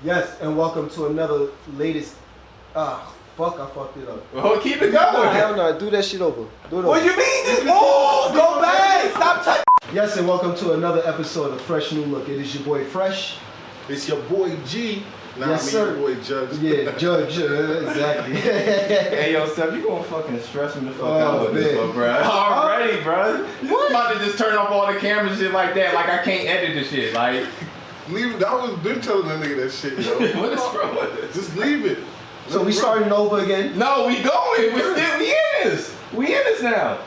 Yes, and welcome to another latest. Fuck, I fucked it up. Well, keep it going. No, hell no, do that shit over. Do it over. What you mean? Oh, go back. Stop touching. Yes, and welcome to another episode of Fresh New Look. It is your boy Fresh. It's your boy G. Nah, Yes, sir. Your boy Judge. Yeah, Judge, exactly. Hey, yo, Steph, you gonna fucking stress me the fuck out with this one, bro. Already, bro. You about to just turn off all the cameras and shit like that, like I can't edit the shit, like. Leave it. I was been telling that nigga that shit, yo. What is wrong with this? Just leave it. So we starting over again? No, we going. We in this. We in this now.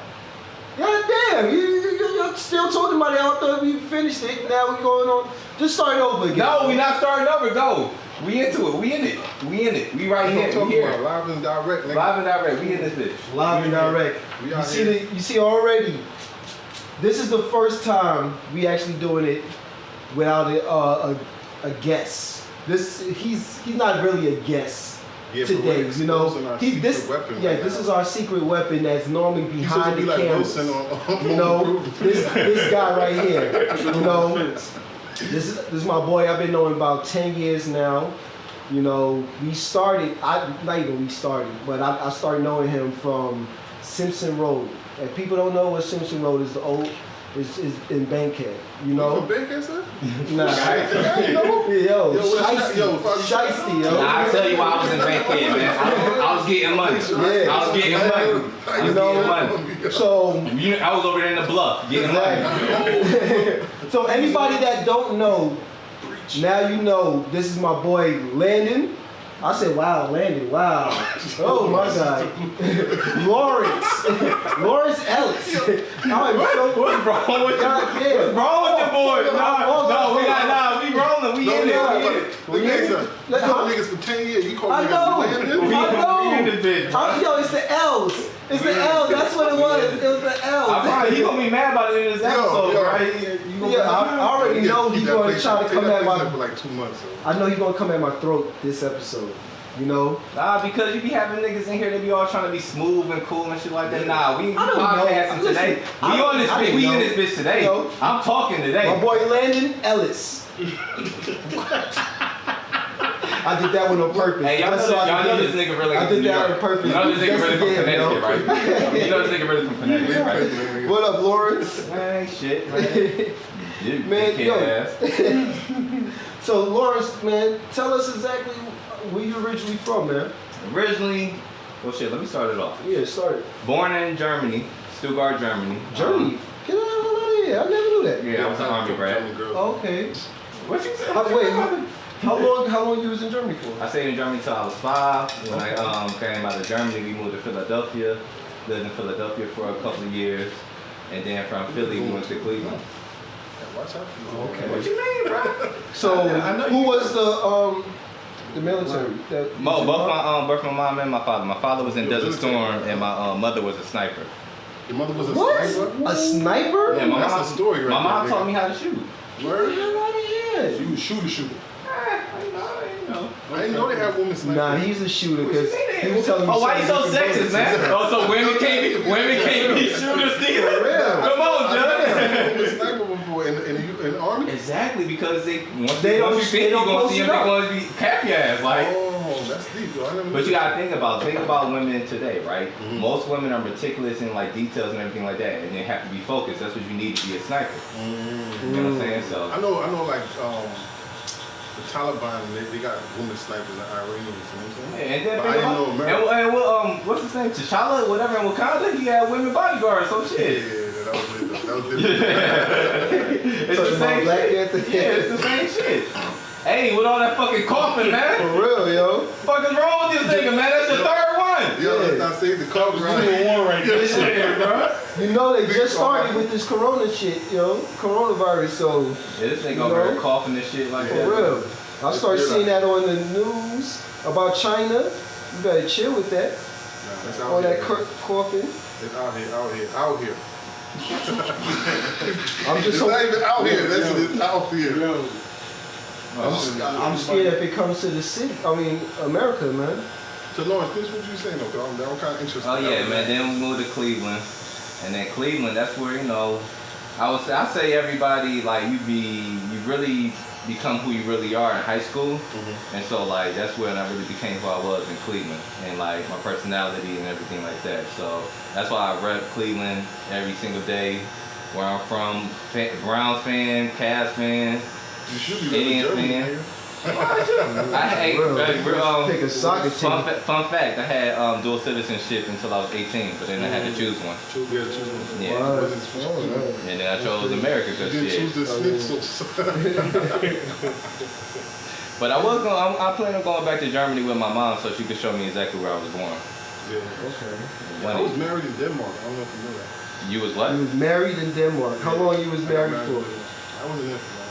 God damn, you're still talking about it. I thought we finished it. Now we going on. Just starting over again. No, we not starting over. Go. We into it. We in it. We in it. We right here. We here. Live and direct, nigga. Live and direct. We in this bitch. Live and direct. You see already. This is the first time we actually doing it without a guest. He's not really a guest today. You know, this is our secret weapon that's normally behind the cameras. You know, this guy right here. You know, this is my boy. I've been knowing about 10 years now. You know, we started. Not even we started, but I started knowing him from Simpson Road. And people don't know what Simpson Road is. The old. Is in Bankhead, you know? You from Bankhead, sir? Nah. Shiesty, yo. Nah, I'll tell you why I was in Bankhead, man. I was getting money. Yeah. I was getting money. So, I was over there in the bluff, getting money. So anybody that don't know, now you know, this is my boy Landon. I said, wow, Landon, wow. Oh my God. Lawrence Ellis. What's wrong with you? What's wrong with your boy? We rolling. We in it. We in it. Let's go niggas for 10 years. You call me Landon? I know. We in this bitch. Yo, it's the L's. It's the L's. That's what it was. It was the L's. He gonna be mad about it in this episode, right? Yeah, I already know he's gonna try to come at my. For like 2 months. I know he's gonna come at my throat this episode. You know? Nah, because you be having niggas in here, they be all trying to be smooth and cool and shit like that. Nah, we podcasting today. We in this bitch today. I'm talking today. My boy Landon Ellis. I did that one on purpose. Hey, y'all know this nigga really. I did that on purpose. You know this nigga really from Connecticut, right? You know this nigga really from Connecticut, right? What up, Lawrence? Man, shit, man. Man, yo. So, Lawrence, man, tell us exactly where you originally from, man. Originally, well, shit, let me start it off. Yeah, start. Born in Germany, Stuttgart, Germany. Germany? Get out of here. I never knew that. Yeah, I was an army brat. Okay. What you say? Wait, how long you was in Germany for? I stayed in Germany till I was 5. When I came out of Germany, we moved to Philadelphia. Lived in Philadelphia for a couple of years. And then from Philly, we went to Cleveland. Watch out. Okay. What you mean, bro? So, who was the military? Both my mom and my father. My father was in Desert Storm, and my mother was a sniper. Your mother was a sniper? A sniper? Yeah, that's a story, right? My mom taught me how to shoot. Word? Get out of here. She was shooter. I didn't know they had women snipers. Nah, he's a shooter because he was telling me. Oh, why you so sexist, man? Oh, so women can't be shooters neither. Come on, Judge. Women sniper before in the army. Exactly, because once they you think you're gonna see them, they're gonna be cap your ass, like. Oh, that's deep, though. But you gotta think about women today, right? Mm-hmm. Most women are meticulous in like details and everything like that, and they have to be focused. That's what you need to be a sniper. Mm-hmm. You know what I'm saying? So I know, like the Taliban, they got women snipers in Iran. You know what I'm saying? Yeah, and then I didn't know America. And what's his name? T'Challa, whatever in Wakanda, he had women bodyguards, some shit. Yeah, that was it. That was different. It's the same shit. Yeah, it's the same shit. Hey, with all that fucking coughing, man. For real, yo. What the fuck is wrong with this nigga, man? That's your third one. Yo, let's not say the cover right here, bro. You know they just started with this corona shit, yo. Coronavirus, so. Yeah, this nigga over here coughing and shit like that. For real. I started seeing that on the news about China. You better chill with that. Nah, that's out all here, that coughing. It's out here. I'm just it's not even out here. It's out here. I'm scared if it comes to the city. I mean, America, man. So Lawrence, this what you saying though? I'm kind of interested. Oh yeah, man. Then we moved to Cleveland, and then Cleveland, that's where I say everybody like you really become who you really are in high school. And so like that's when I really became who I was in Cleveland, and like my personality and everything like that. So that's why I rep Cleveland every single day. Where I'm from, Browns fan, Cavs fan, You should be Indians Germany, fan. Pick a soccer team. Fun fact, I had dual citizenship until I was 18, but then I had to choose one. Yeah, choose one. Yeah. Wow. And then I chose America because You shit. didn't choose the Schnitzels. But I plan on going back to Germany with my mom so she could show me exactly where I was born. Yeah. Okay. I was married in Denmark. I don't know if you know that. You was what? You was married in Denmark. How long you was married for? I wasn't there for long.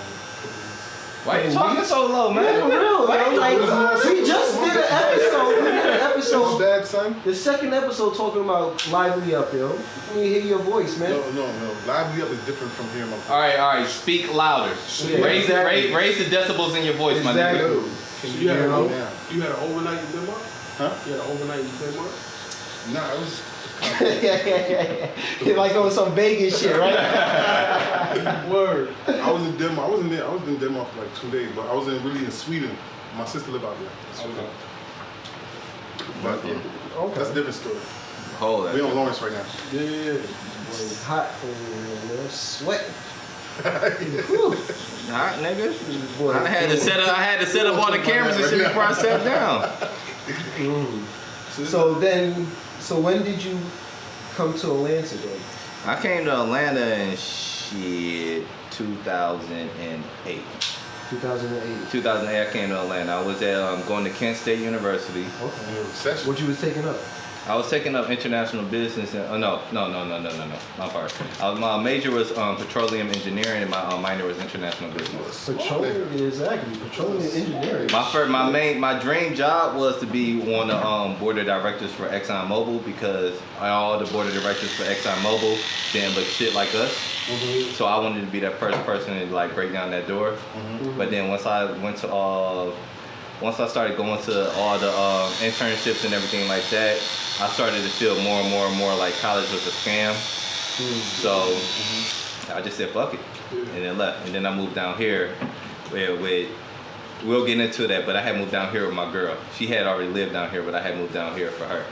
Why you talking so low, man? Yeah, for real. Why you Like, talking we just did an episode. We did an Your episode. dad, son? The second episode talking about Lively Up, yo. Let me hear your voice, man. No. Lively Up is different from hearing my voice. All right. Speak louder. Yeah, raise exactly. the decibels in your voice, my nigga. Exactly. Can So you had, know? you had an overnight in Denmark? Huh? You had an overnight in Denmark? Nah, it was. Like on some Vegas shit, right? Word. I was in Denmark. I was in Denmark for like 2 days, but I was really in Sweden. My sister lived out there. Okay. But Okay. that's a different story. Hold that. We on Lawrence right now. Yeah. It's hot over here, man. Sweating. Whew. Hot nigga. Boy, I had to set up all the cameras and shit before I sat down. So when did you come to Atlanta then? I came to Atlanta in shit 2008. 2008. 2008 I came to Atlanta. I was at going to Kent State University. Okay. Recession. What you was taking up? I was taking up international business and no. My part. My major was petroleum engineering and my minor was international business. Petroleum, exactly. Petroleum engineering. My dream job was to be on the board of directors for ExxonMobil because all the board of directors for ExxonMobil didn't look shit like us. So I wanted to be that first person to like break down that door. But then once I started going to all the internships and everything like that, I started to feel more and more like college was a scam. So I just said fuck it, and then left. And then I moved down here we'll get into that, but I had moved down here with my girl. She had already lived down here, but I had moved down here for her.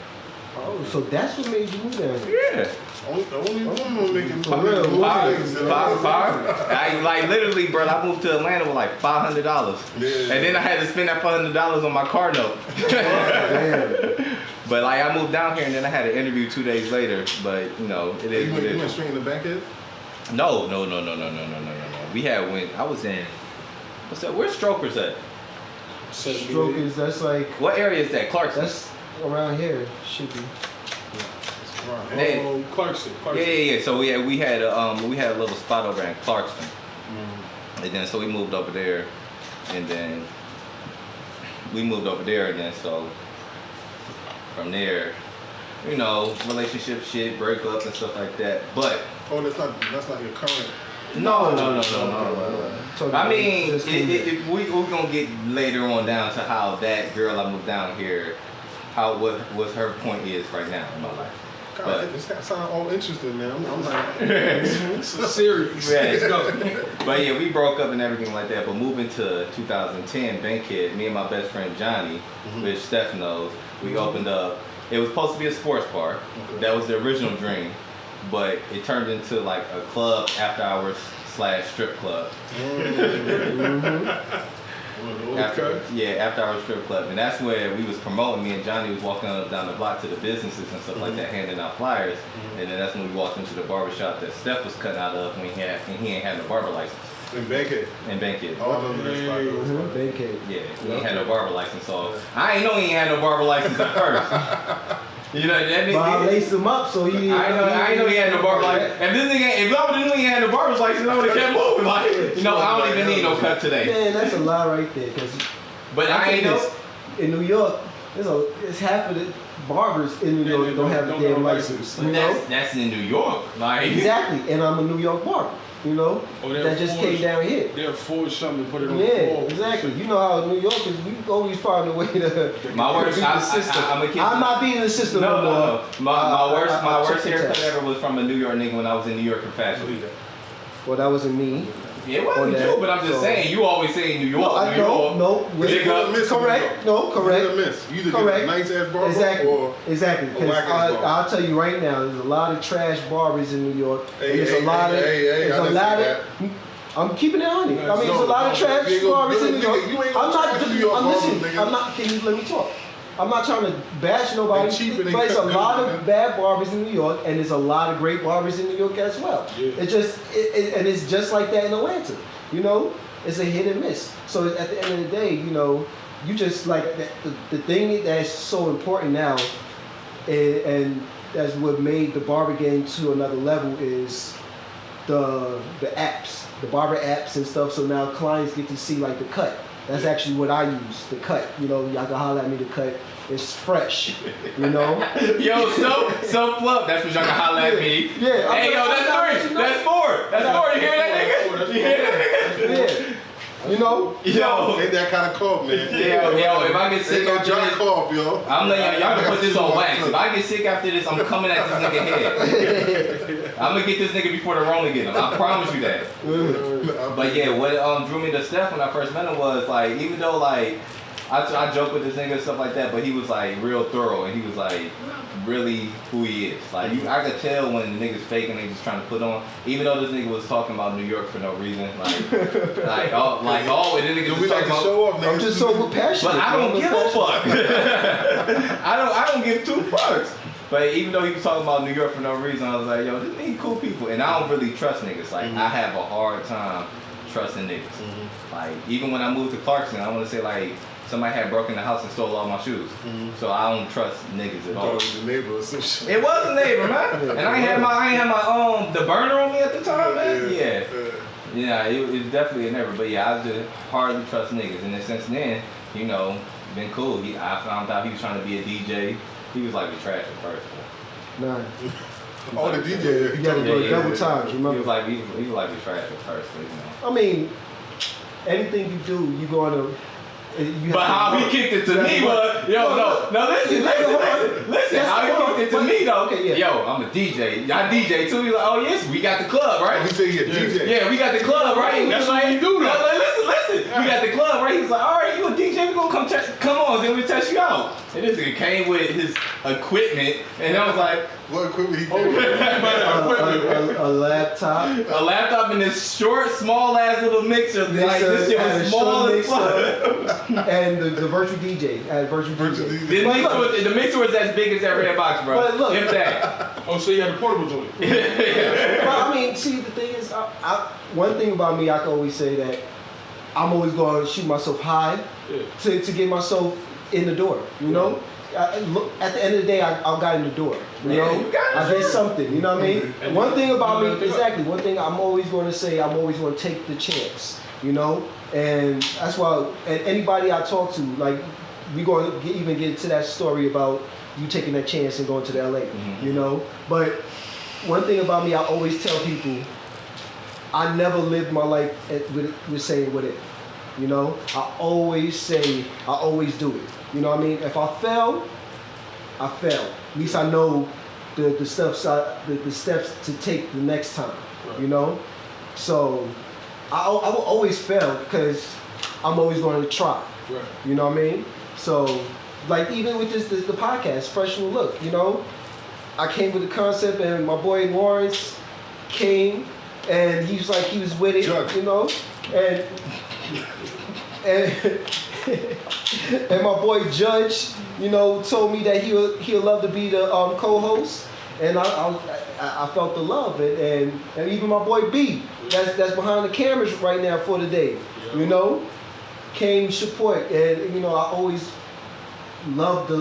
Oh, so that's what made you move down here? Yeah. Only woman making For real. Five. I like literally, bro. I moved to Atlanta with like $500, Yeah. and then I had to spend that $500 on my car note. Damn. But like I moved down here, and then I had an interview 2 days later. But you know, it is what it You went is. straight in the backhead? No. We had I was in. What's that? Where's Strokers at? Strokers, that's like, What area is that? Clarkson. that's around here. Should be. Hey. Clarkson. Yeah. So we had a little spot over in Clarkson, and then so we moved over there, and then so from there, you know, relationship shit, breakup and stuff like that. But Oh, that's not your current. no. So I mean, just came here. we're gonna get later on down to how that girl I moved down here, what her point is right now in my life. God, But- this guy sound all interesting, man. I'm like, Serious. Right. Let's go. But yeah, we broke up and everything like that. But moving to 2010, Bankhead, me and my best friend Johnny, which Steph knows, we opened up. It was supposed to be a sports bar. Okay. That was the original dream. But it turned into like a club after hours / strip club. After hours strip club. And that's where we was promoting. Me and Johnny was walking down the block to the businesses and stuff like that, handing out flyers. And then that's when we walked into the barbershop that Steph was cutting out of when he ain't had no barber license. in Bankhead. In Bankhead. Oh, I remember that spot. Mhm, Bankhead. Yeah, he ain't had no barber license, so I ain't know he ain't had no barber license at first. You know that But I nigga. laced him up so he. I ain't know he had no barber license. If this nigga, if I would've knew he had no barber license, I would've kept moving. Like, you know, I don't even need no cut today. Man, that's a lie right there. Cause But I ain't know. in New York, it's half of the barbers in New York don't have a damn license. You But know? that's in New York, like. Exactly, and I'm a New York barber. You know, Oh, they're that just came down here. They'll force something and put it on the Yeah, wall. exactly. You know how New Yorkers, we always find a way to My worst, beat the system. I'm not beating the system No, no more. no. My I worst took the haircut test. ever was from a New York nigga when I was in New York in fashion. Well, that wasn't me. It wasn't that, you, but I'm just saying, you always say New York, No, I New York. no. Big up. Correct. No, correct. You miss. You either Correct. get a nice ass barber Exactly. or Exactly. a 'Cause whack ass barber. I'll tell you right now, there's a lot of trash barbers in New York. Hey, and there's hey, a lot hey, of. hey, there's I a didn't lot say of. I'm keeping it on it. I mean, there's a lot of trash you ain't gonna barbers do in it, New York. nigga. You ain't I'm gonna not. trash New York I'm barbers, listening. nigga. I'm not. Can you let me talk? I'm not trying to bash nobody, They cheap and they but it's a cut good, lot man. of bad barbers in New York, and there's a lot of great barbers in New York as well. Yeah. It just, and it's just like that in Atlanta. You know, it's a hit and miss. So at the end of the day, you know, you just like the thing that's so important now, and that's what made the barber game to another level is the apps, the barber apps and stuff. So now clients get to see like the cut. That's actually what I use, the cut. You know, y'all can holler at me, the cut. It's fresh, you know? Yo, so flub. That's what y'all can holler at me. Yeah. Hey, yo, that's 3. That's 4. That's 4. You hear that, nigga? You hear that, nigga? Yeah. You know? Yo. ain't that kind of cough, man. Yo, if I get sick Ain't no after John this, cough, yo. I'm letting y'all can put this on wax. If I get sick after this, I'm coming at this nigga head. I'm gonna get this nigga before the Rona get him. I promise you that. But yeah, what drew me to Steph when I first met him was like, even though like I joke with this nigga and stuff like that, but he was like real thorough and he was like really who he is. Like I could tell when the niggas fake and they just trying to put on. Even though this nigga was talking about New York for no reason, and then niggas We was like talking to about. show off, nigga. I'm just so passionate. But I don't bro. give a fuck. I don't give 2 fucks. But even though he was talking about New York for no reason, I was like, yo, this nigga cool people. And I don't really trust niggas. Like, I have a hard time trusting niggas. Like, even when I moved to Clarkson, I want to say, like, somebody had broken the house and stole all my shoes. So I don't trust niggas at I all. thought it was the neighbor or some shit. It was a neighbor, man. And I ain't had my the burner on me at the time, man. Yeah, it was definitely a neighbor. But yeah, I just hardly trust niggas. And then since then, you know, been cool. I found out he was trying to be a DJ. He was like the trash at first. Nah. Oh, the DJ. You gotta do it double times, He remember? was like the trash at first, but you know. I mean, anything you do, you gonna. You But how he kicked it to me was, no, listen. How he kicked it to me though. Okay, yeah. Yo, I'm a DJ. I DJ too. He's like, oh yes, we got the club, right? He said he a DJ. Yeah, we got the club, right? That's why you do that. Listen. We got the club, right? He's like, all right, you a DJ? We gonna come on, then we test you out. And this nigga came with his equipment, and I was like, What equipment he a laptop. a laptop and this short, small ass little mixer. Like this shit had was a small short as fuck. And the virtual DJ. Virtual DJ. The mixer was as big as that red box, bro. But look- If that. Oh, so you had a portable joint. Well, I mean, see, the thing is, one thing about me, I can always say that I'm always going to shoot myself high to get myself in the door, you know? Look, at the end of the day, I got in the door, you know? you got in the I did something, you know what I mean? And One thing about me, you- exactly, one thing I'm always going to say, I'm always going to take the chance, you know? And that's why, and anybody I talk to, like, we're going to even get into that story about you taking that chance and going to the LA, you know? But one thing about me, I always tell people, I never lived my life with saying what if, you know? I always say, I always do it. You know what I mean? If I fail, I fail. At least I know the steps to take the next time, you know? So I will always fail because I'm always going to try. Right. You know what I mean? So, like even with the podcast, Fresh New Look, you know, I came with the concept and my boy Lawrence came and he was like, he was with it, Judge. you know, and and my boy Judge, you know, told me that he'll love to be the co-host, and I felt the love, and even my boy B, that's behind the cameras right now for the day, you know, came support, and you know I always love the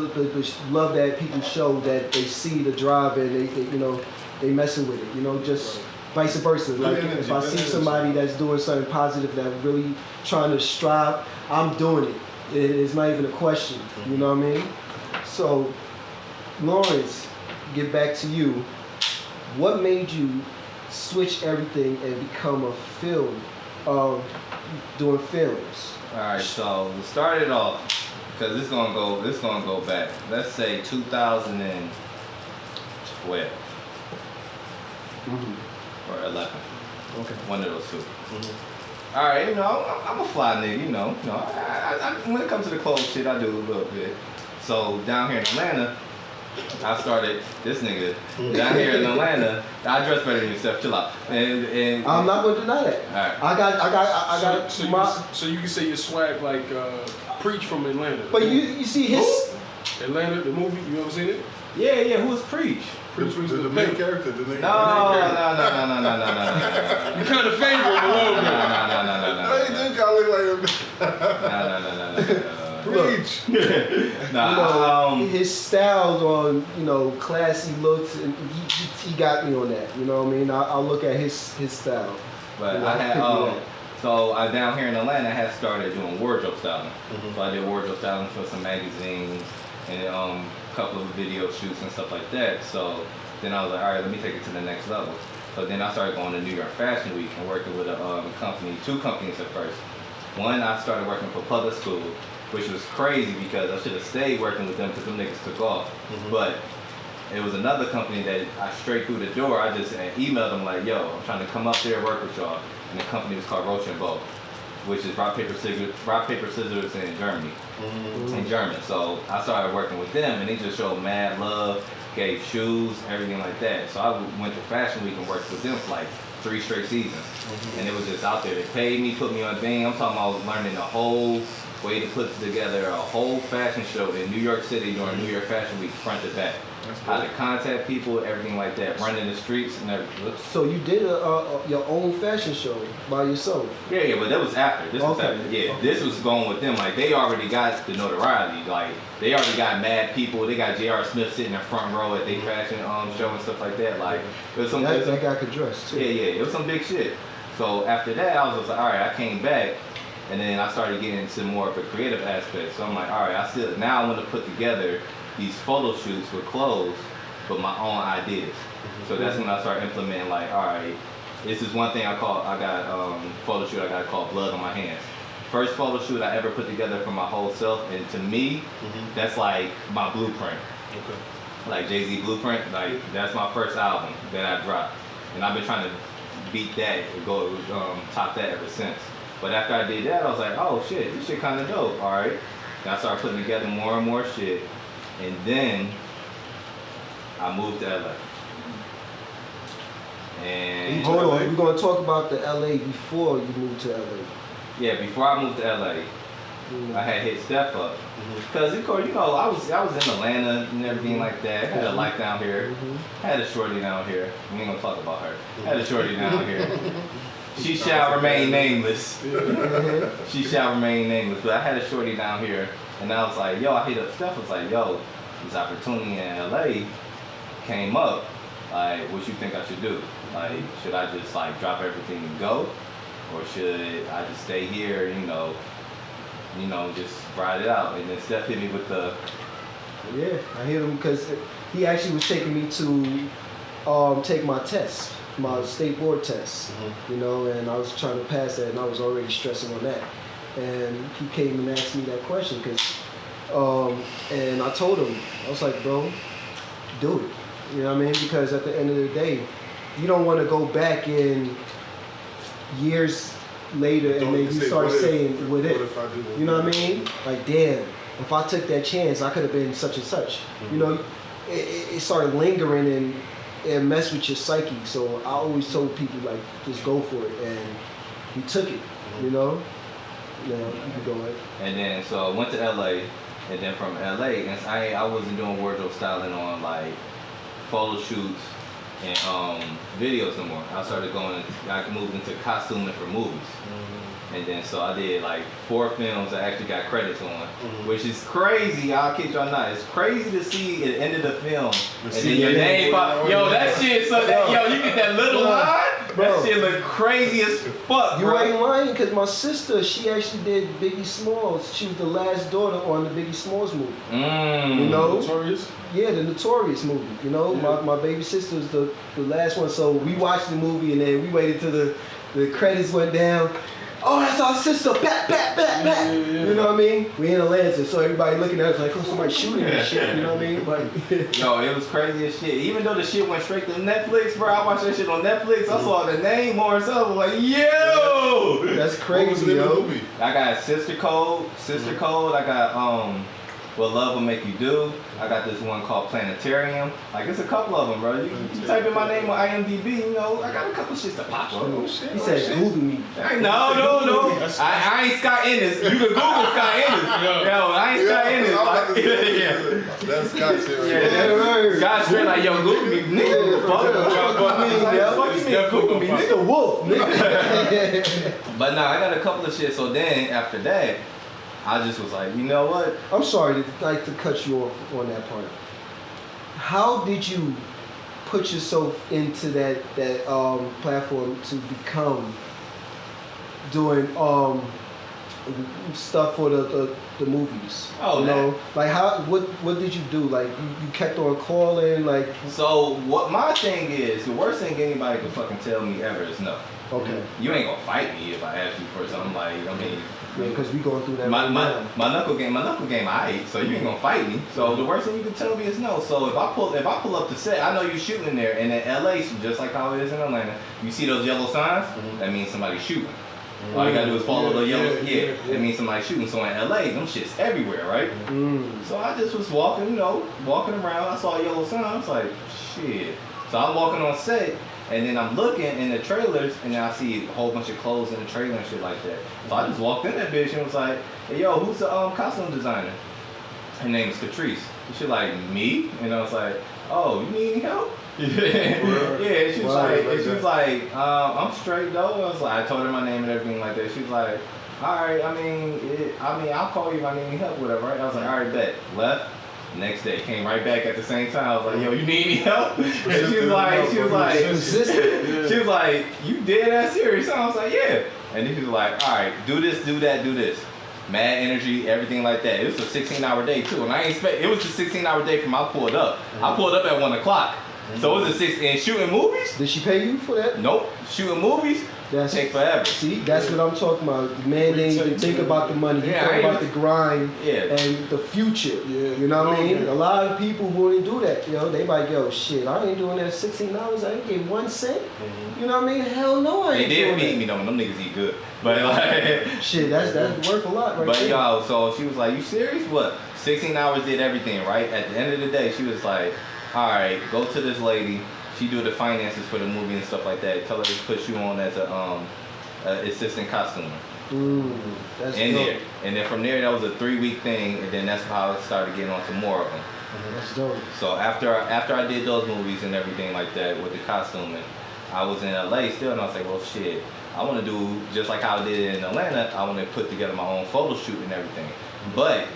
love that people show that they see the drive and they you know they messing with it, you know, just. Vice versa. Like if I see somebody that's doing something positive, that really trying to strive, I'm doing it. It's not even a question. You know what I mean? So, Lawrence, get back to you. What made you switch everything and become a doing films? All right, so we started off because this gonna go back. Let's say 2012 or 11. Okay. One of those two. all right, you know, I'm a fly nigga, you know. When it comes to the clothes shit, I do a little bit. So down here in Atlanta, I started this nigga down here in Atlanta. I dress better than yourself. Chill out. And I'm not gonna deny that. All right. I got So you can say your swag like Preach from Atlanta. But you see his Atlanta, the movie, you ever seen it? Yeah. Who's Preach? Preach was The main character, the nigga. No. You kind of favor him a little bit. Hey, this guy look like him. No. Preach. his styles on, you know, classy looks, and he got me on that. You know what I mean? I'll look at his style. But You know, I had pick me up. so I down here in Atlanta I had started doing wardrobe styling. So I did wardrobe styling for some magazines and a couple of video shoots and stuff like that. So then I was like, all right, let me take it to the next level. So then I started going to New York Fashion Week and working with a company, two companies at first. One, I started working for public school, which was crazy because I should have stayed working with them because them niggas took off. But it was another company that I straight through the door, I just emailed them like, yo, I'm trying to come up there and work with y'all. And the company was called Roach and Bow, which is rock, paper, scissors in Germany. In German. So I started working with them and they just showed mad love, gave shoes, everything like that. So I went to Fashion Week and worked with them for like 3 straight seasons. And it was just out there. They paid me, put me on thing. I'm talking about learning the whole way to put together a whole fashion show in New York City during New York Fashion Week, front to back. How to contact people, everything like that, running the streets and everything. So you did your own fashion show by yourself? Yeah, but that was after. This was Okay. after. Yeah, this was going with them. Like, they already got the notoriety. Like, they already got mad people. They got J.R. Smith sitting in the front row at their fashion show and stuff like that. Like, it was some that guy could dress too. Yeah, it was some big shit. So after that, I was just like, all right, I came back. And then I started getting into more of a creative aspect. So I'm like, all right, now I want to put together these photo shoots with clothes, but my own ideas. So that's when I started implementing, like, all right, this is one thing I got photo shoot I got called Blood on My Hands. First photo shoot I ever put together for my whole self, and to me, that's like my blueprint. Like Jay-Z Blueprint, like that's my first album that I dropped. And I've been trying to beat that and go top that ever since. But after I did that, I was like, oh shit, this shit kind of dope, all right? And I started putting together more and more shit. And then I moved to LA. And Hold on, we're gonna talk about the LA before you moved to LA. yeah, before I moved to LA, I had hit Steph up. Cause of course, you know, I was in Atlanta and everything like that. Had a life down here. Had a shorty down here. We ain't gonna talk about her. Had a shorty down here. She shall remain nameless. She shall remain nameless. But I had a shorty down here, and I was like, yo, I hit up Steph. I was like, yo, this opportunity in LA came up. Like, what you think I should do? Like, should I just like drop everything and go, or should I just stay here? You know, just ride it out. And then Steph hit me with the. Yeah, I hear him because he actually was taking me to take my test. My state board test, you know, and I was trying to pass that, and I was already stressing on that. And he came and asked me that question, and I told him, I was like, bro, do it. You know what I mean? Because at the end of the day, you don't want to go back in years later and then you start saying, what if? You know what I mean? Like, damn, if I took that chance, I could have been such and such. You know, it started lingering and mess with your psyche. So I always told people, like, just go for it, and he took it. You know, you can go ahead. And then so I went to LA, and then from LA, and I wasn't doing wardrobe styling on like photo shoots and videos no more. I moved into costuming for movies. And then so I did like 4 films I actually got credits on, which is crazy. I'll kid y'all not. It's crazy to see at the end of the film and then your name pop. Yo, that shit. So that, yo, you get that little line. Bro. That shit look crazy as fuck, You bro. ain't lying, because my sister, she actually did Biggie Smalls. She was the last daughter on the Biggie Smalls movie. You know? Notorious? Yeah, the Notorious movie. You know, my baby sister was the last one. So we watched the movie, and then we waited till the credits went down. oh, that's our sister, bat. You know what I mean? We in Atlanta, so everybody looking at us like, oh, somebody shooting and shit, you know what I mean? But Yo, it was crazy as shit. Even though the shit went straight to Netflix, bro, I watched that shit on Netflix. I saw the name more and stuff. I was like, yo! that's What was crazy, the name of the yo. movie? I got Sister Code. I got What Love Will Make You Do. I got this one called Planetarium. Like, it's a couple of them, bro. You type in my name on IMDb, you know, I got a couple shits to pop up. Oh shit. He said, Google me. No. I ain't Scott Ennis. You can Google Scott Ennis. Yo, I ain't Scott Ennis. Like, That's Scott shit right yeah, there. Scott straight like, yo, Google me, nigga. Fuck me, Google me, nigga. Nigga wolf, nigga. But nah, I got a couple of shit. So then after that, I just was like, you know what? I'm sorry to cut you off on that part. How did you put yourself into that platform to become doing stuff for the movies? Oh, you know, like what did you do? Like you kept on calling, like. So what my thing is, the worst thing anybody could fucking tell me ever is no. Okay. You ain't gonna fight me if I ask you for something. Like, I mean, Yeah, because we going through that. my right now. knuckle game, alright. So you ain't gonna fight me. So the worst thing you can tell me is no. So if I pull up the set, I know you're shooting there, and in LA, just like how it is in Atlanta, you see those yellow signs. That means somebody's shooting. All you gotta do is follow the yellow. Yeah, that means somebody's shooting. So in LA, them shit's everywhere, right? So I just was walking around. I saw a yellow sign. I was like, shit. So I'm walking on set. And then I'm looking in the trailers, and then I see a whole bunch of clothes in the trailer and shit like that. So I just walked in that bitch and was like, hey, yo, who's the costume designer? Her name is Catrice. And she like, me? And I was like, oh, you need any help? Yeah, she was like, I'm straight though. I was like, I told her my name and everything like that. She was like, all right, I mean, I'll call you if I need any help, whatever, right? I was like, all right, bet. Left. Next day, came right back at the same time. I was like, yo, you need any help? And she was like, you dead ass serious? And I was like, yeah. And then she was like, all right, do this, do that, do this. Mad energy, everything like that. It was a 16-hour day too. And I ain't expect, it was a 16-hour day from I pulled up. I pulled up at 1 o'clock. So it was a 6, and shooting movies? Did she pay you for that? Nope. Shooting movies? Take forever. See, that's what I'm talking about. The man didn't even think about the money. He thought about the grind and the future. Yeah. You know what I mean? A lot of people wouldn't do that. You know, they like, yo, shit, I ain't doing that $16. I ain't getting 1 cent. You know what I mean? Hell no, I ain't. They did feed me though. Them niggas eat good. But like, shit, that's worth a lot, right? But there. yo, so she was like, you serious? What? 16 hours did everything, right? At the end of the day, she was like, all right, go to this lady. She do the finances for the movie and stuff like that. Tell her to put you on as a assistant costumer. That's in dope. there. And then from there, that was a 3-week thing, and then that's how I started getting on to more of them. That's dope. So after I did those movies and everything like that with the costuming, I was in LA still, and I was like, well, shit, I want to do just like how I did in Atlanta. I want to put together my own photo shoot and everything. But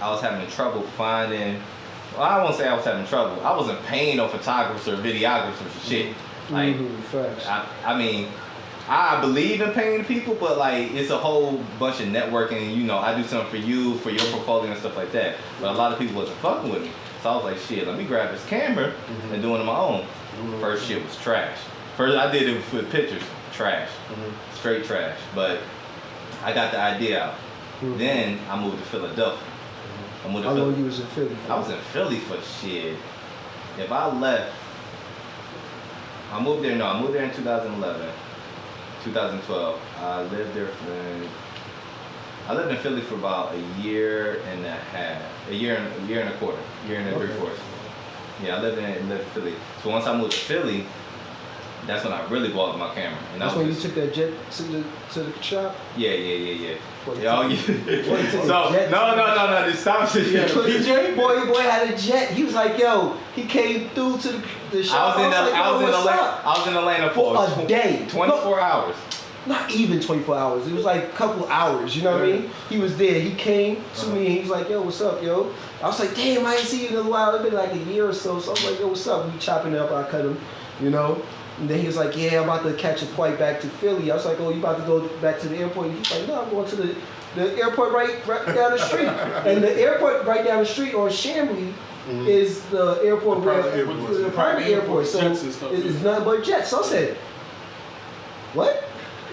I was having trouble finding. Well, I won't say I was having trouble. I wasn't paying no photographers or videographers for shit. Like, I mean, I believe in paying people, but like it's a whole bunch of networking. You know, I do something for you, for your portfolio and stuff like that. But a lot of people wasn't fucking with me. So I was like, shit, let me grab this camera and do it on my own. First shit was trash. First I did it with pictures, trash, straight trash. But I got the idea out. Then I moved to Philadelphia. How long you was in Philly? I was in Philly for shit. If I left, I moved there in 2011, 2012. I lived in Philly for about a year and a half, a year and a quarter, year and 3/4. Yeah, I lived in Philly. So once I moved to Philly, that's when I really bought my camera. And that's when you took that jet to the shop? Yeah. So, no, just stop shit. PJ? Boy had a jet. He was like, yo, he came through to the shop. I was in Atlanta for a day. 24 hours. Not even 24 hours. It was like a couple hours, you know what I mean? He was there. He came to me and he was like, yo, what's up, yo? I was like, damn, I ain't seen you in a while. It's been like a year or so. So I was like, yo, what's up? We chopping it up. I cut him, you know? And then he was like, yeah, I'm about to catch a flight back to Philly. I was like, oh, you about to go back to the airport? And he's like, no, I'm going to the airport right down the street. And the airport right down the street on Chambly is the airport the private airport. So it's nothing but jets. So I said, what?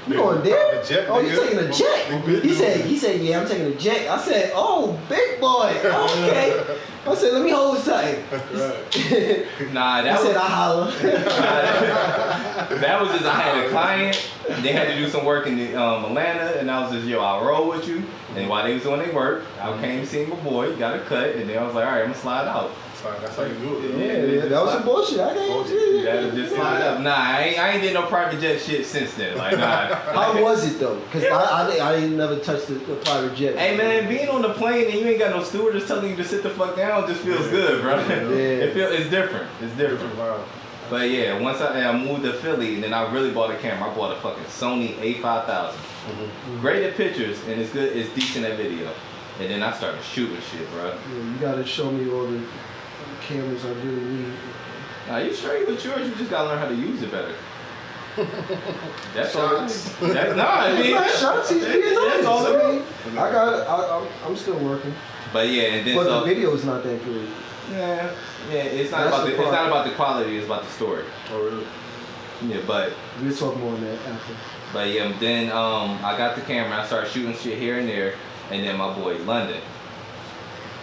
You going there? The jet, Oh, you nigga. taking a jet? Been He said, yeah, I'm taking a jet. I said, oh, big boy. Okay. I said, let me hold something. Right. Nah, that I was said, I holler. that was just I had a client. They had to do some work in Atlanta, and I was just, yo, I'll roll with you. And while they was doing their work, I came to see my boy, got a cut, and then I was like, all right, I'm gonna slide out. That's how you do it. Yeah, that was some bullshit. I can't You gotta just slide up. Nah, I ain't did no private jet shit since then. Like, nah. How was it though? Because I ain't never touched the private jet. Hey man, being on the plane and you ain't got no stewardess telling you to sit the fuck down just feels good, bro. Yeah. It's different. It's different. Wow. But yeah, once I moved to Philly, and then I really bought a camera. I bought a fucking Sony A5000. Great at pictures, and it's good. It's decent at video. And then I started shooting shit, bro. Yeah, you gotta show me all the cameras I really need. Nah, you straight with yours. You just gotta learn how to use it better. That's Shots. all. I mean, It's not shots, he's being that's honest. all I it mean, I got it. I'm still working, But yeah, and then but so the video's not that good. yeah, it's not That's about the it's part. not about the quality. It's about the story. Oh, really? Yeah, but We'll talk more on that after. yeah, then I got the camera. I started shooting shit here and there, and then my boy London.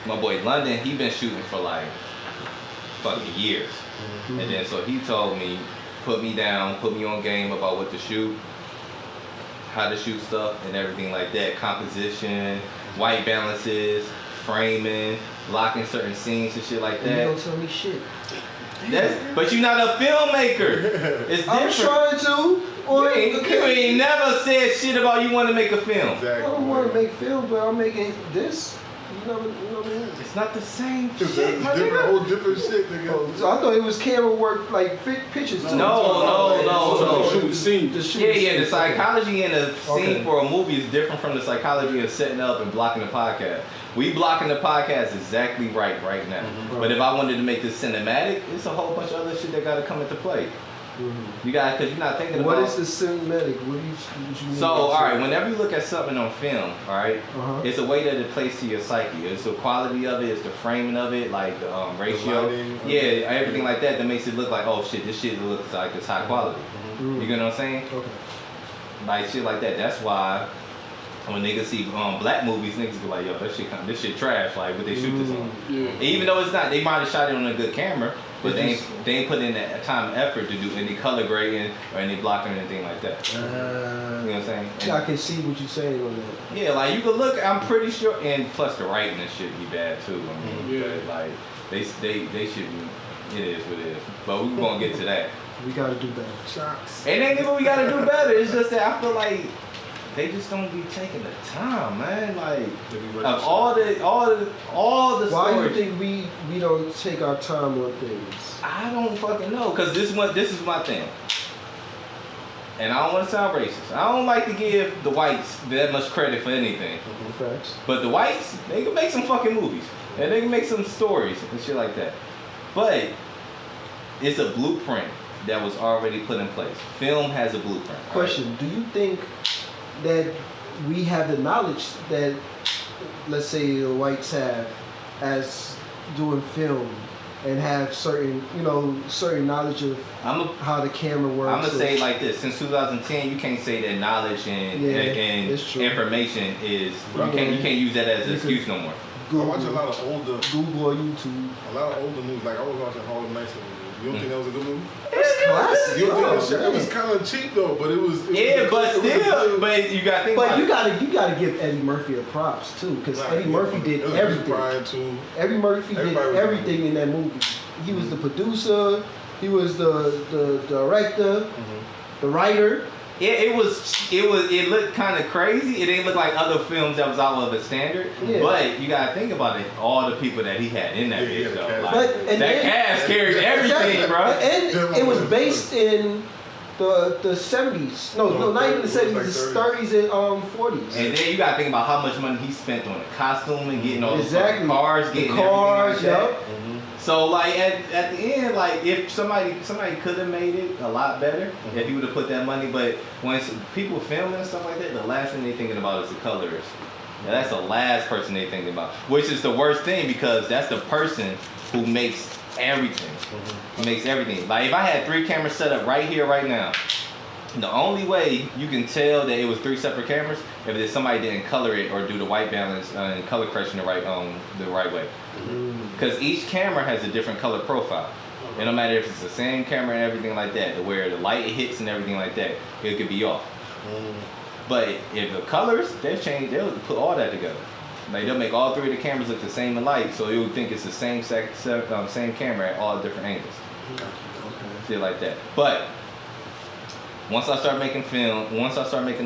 He been shooting for like fucking years, and then so he told me, put me down, put me on game about what to shoot, how to shoot stuff, and everything like that. Composition, white balances, framing, locking certain scenes and shit like And you that. don't tell me shit. But you're not a filmmaker. It's I'm different. trying to. Or, You ain't never said shit about you want to make a film. I don't want to make film, but I'm making this. You know what I mean? It's not the same That's shit, my different, nigga. whole different shit, nigga. So I thought it was camera work, like pictures too. No. Shoot the scene. Just shoot Yeah, the psychology in a scene Okay. for a movie is different from the psychology of setting up and blocking the podcast. We blocking the podcast exactly right now. But if I wanted to make this cinematic, it's a whole bunch of other shit that got to come into play. You got, because you're not thinking What about. is the cinematic? What do you mean? So, all right, whenever you look at something on film, all right, Uh-huh. it's a way that it plays to your psyche. It's the quality of it, it's the framing of it, like the ratio. lighting, Yeah, everything like that makes it look like, oh shit, this shit looks like it's high quality. You get what I'm saying? Okay. Like shit like that. That's why when niggas see black movies, niggas be like, yo, this shit trash. Like, what they shoot this on? Yeah. Even though it's not, they might have shot it on a good camera, but they ain't put in that time and effort to do any color grading or any blocking or anything like that. You know what I'm saying? Yeah, I can see what you're saying on that. Yeah, like you could look. I'm pretty sure, and plus the writing and shit be bad too. I mean, Yeah. but, like they should be. It is what it is. But we're gonna get to that. We gotta do better. Shots. It ain't even we gotta do better. It's just that I feel like they just don't be taking the time, man. Like of all the Why do stories. you think we don't take our time on things? I don't fucking know, cause this is my thing. And I don't want to sound racist. I don't like to give the whites that much credit for anything. Facts. But the whites, they can make some fucking movies. And they can make some stories and shit like that. But it's a blueprint that was already put in place. Film has a blueprint. right? Question: do you think that we have the knowledge that, let's say, the whites have as doing film and have certain knowledge of how the camera works? I'm gonna say it like this: since 2010, you can't say that knowledge and it's true. information is you Right. can't use that as an You excuse no more. I watch a lot of older YouTube. movies. Like I was watching Harlem Nights. You don't think that was a good movie? It's classic. You don't think Oh, that shit? It was man. kind of cheap though, but it was. But you gotta think But about you gotta give Eddie Murphy a props too, because Eddie Murphy did everything. Brian too. Eddie Murphy did Everybody was everything in that movie. He was the producer. He was the director, the writer. it looked kind of crazy. It didn't look like other films that was out of the standard. Yeah. But you gotta think about it. All the people that he had in that Yeah, bitch the though. cast. Like, But and that then, cast carried everything, bro. And it was based in the 70s. No, not even the 70s. The 30s and 40s. And then you gotta think about how much money he spent on the costume and getting all Exactly. the cars, getting the cars, everything like that. yup. So like at the end, like if somebody could have made it a lot better if he would have put that money, but when people filming and stuff like that, the last thing they thinking about is the colors. Now, that's the last person they thinking about, which is the worst thing because that's the person who makes everything. Who makes everything. Like if I had 3 cameras set up right here, right now, The only way you can tell that it was 3 separate cameras if somebody didn't color it or do the white balance and color correction the right way. Because each camera has a different color profile. It don't matter if it's the same camera and everything like that, to where the light hits and everything like that, it could be off. But if the colors, they'll put all that together. Like they'll make all 3 of the cameras look the same in light, so you would think it's the same camera at all different angles. Shit like that. But once I start making the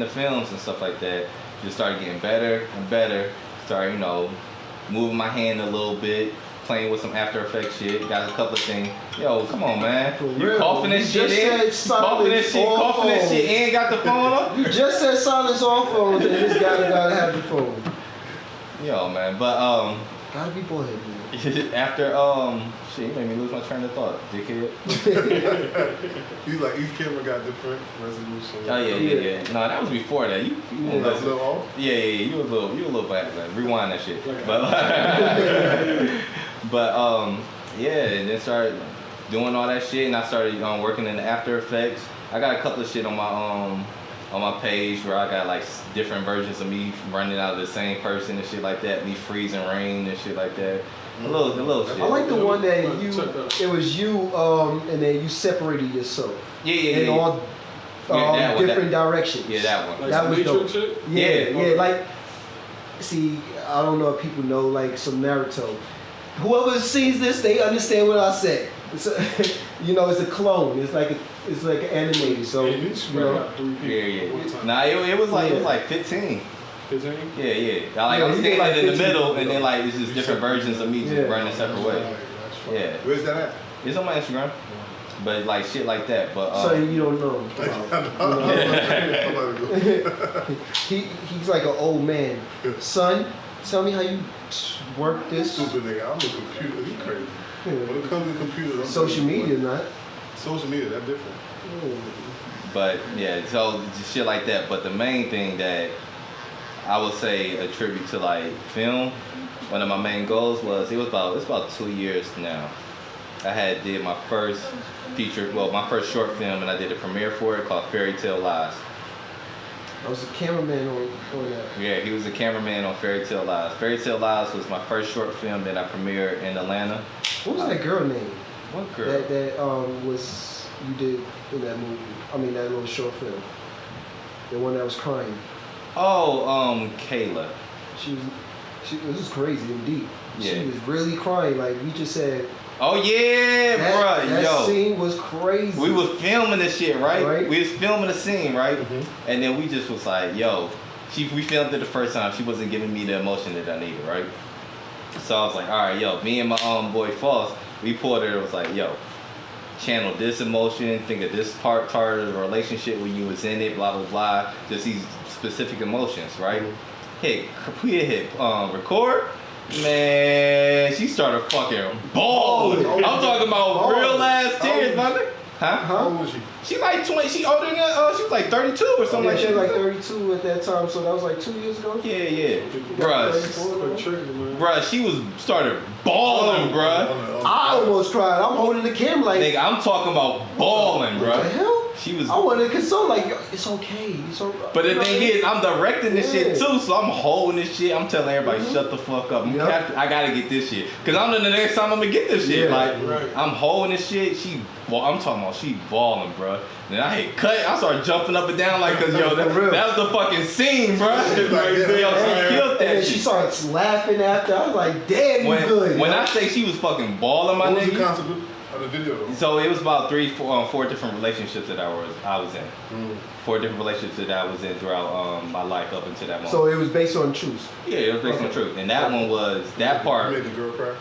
films and stuff like that, just started getting better and better. Started, moving my hand a little bit, playing with some After Effects shit. Got a couple of things. Yo, come on, man. You coughing this shit in? Coughing this shit in? Got the phone up? You just said silence all phones, and this guy gotta have the phone. Yo, man, but Gotta be bullhead, man. after shit, you made me lose my train of thought, dickhead. He's like, each camera got different resolution. Oh yeah. No, that was before that. You a little off? Yeah. You a little bad. Like, rewind that shit. But and then started doing all that shit, and I started working in the After Effects. I got a couple of shit on my page where I got like different versions of me running out of the same person and shit like that, me freezing rain and shit like that. A little shit. I like the one that it was you, and then you separated yourself. Yeah. In all different directions. Yeah, that one. Like that was dope. shit? Yeah. Like, see, I don't know if people know like some Naruto. Whoever sees this, they understand what I said. It's a clone. It's like animated. So Yeah. Nah, it was like 15. 15? Yeah. Like Yeah, I'm he did standing like in the 15 middle, and then like it's just different versions of me just running separate ways. Yeah. Where's that at? It's on my Instagram. But like shit like that. But so you don't know. He's like an old man. Son, tell me how you work this. Stupid nigga, I'm a computer. You crazy. When it comes to computers, I'm Social media, not. Social media, that's different. But yeah, so just shit like that. But the main thing that I would say attribute to like film, one of my main goals was it's about 2 years now. I did my first my first short film, and I did a premiere for it called Fairy Tale Lies. I was a cameraman on that. Yeah, he was a cameraman on Fairy Tale Lies. Fairy Tale Lies was my first short film that I premiered in Atlanta. What was that girl name? What girl? That was you did in that movie. I mean that little short film. The one that was crying. Oh, Kayla. This is crazy indeed. Yeah. She was really crying. Like we just said. Oh yeah, bruh. That scene was crazy. We was filming this shit, right? We was filming the scene, right? Mm-hmm. And then we just was like, yo, we filmed it the first time. She wasn't giving me the emotion that I needed, right? So I was like, all right, yo, me and my boy Foss, we pulled her. It was like, yo, channel this emotion, think of this part of the relationship when you was in it, blah blah blah. Just these specific emotions, right? Mm-hmm. Hit record. Man, she started fucking bawling. I'm talking about real ass tears, brother. Huh? How old was she? She like 20. She older than she was like 32 or something like that. She was like 32 at that time, so that was like 2 years ago. Yeah. Bruh. Bruh, she started bawling, bruh. I almost cried. I'm holding the camera like. Nigga, I'm talking about bawling, What the bruh. hell? She was. I wanted to console, like, yo, it's okay. It's all right. But the thing is, I'm directing this shit too, so I'm holding this shit. I'm telling everybody, shut the fuck up. I gotta get this shit. Cause I know the next time I'm gonna get this shit. I'm holding this shit. I'm talking about she balling, bro. Then I hit cut. I started jumping up and down like, cause yo, that was the fucking scene, bro. She killed that and shit. she starts laughing after. I was like, damn, you good. When I say she was fucking balling, my nigga. What was the concept of the video though? So it was about four different relationships that I was in. 4 different relationships that I was in throughout my life up until that moment. So it was based on truth. Yeah, it was based on truth. And that one was, that part. You made the girl cry?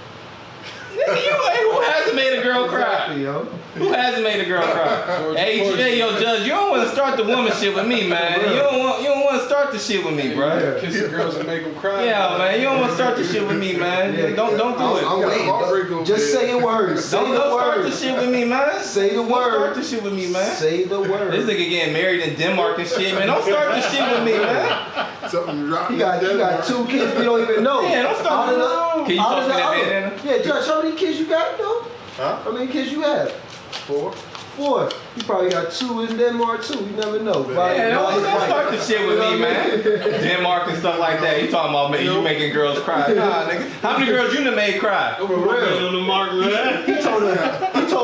Who hasn't made a girl cry? Exactly, yo. Who hasn't made a girl cry? Hey, yo, Judge, you don't want to start the woman shit with me, man. You don't want to start the shit with me, bro. Kiss the girls and make them cry. Yeah, man, you don't want to start the shit with me, man. Don't do it. I'm waiting. Just say the words. Don't start the shit with me, man. Say the Don't word. start the shit with me, man. Say the word. This nigga getting married in Denmark and shit, man. Don't start the shit with me, man. Something dropped. You got 2 kids we don't even know. Yeah, don't start the the Can you talk to that man? Yeah, Judge, how many kids you got, though? Huh? How many kids you have? 4. 4. He probably got 2 in Denmark too. You never know. Yeah, don't start the shit with me, man. Denmark and stuff like that. You talking about you making girls cry? Nah, nigga. How many girls you done made cry? For real. On the mark, man. He told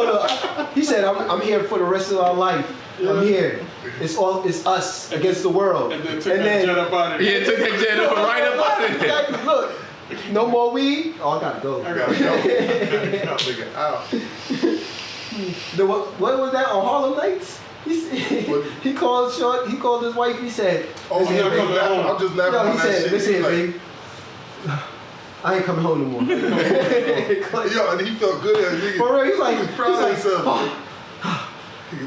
her. He said, "I'm here for the rest of our life. I'm here. It's us against the world." And then took that jet up out of Yeah, took that jet up right up out of there. Exactly. Look, no more weed. Oh, I gotta go. I gotta go. Nigga out. What was that on Harlem Nights? He called short. He called his wife. He said, Oh, "Listen, yeah, baby." I'm just laughing No, on he that said, shit. "Listen, He's like, babe. I ain't coming home no more." Yo, and he felt good as a nigga. For real, he's like, he was proud of himself. "Oh,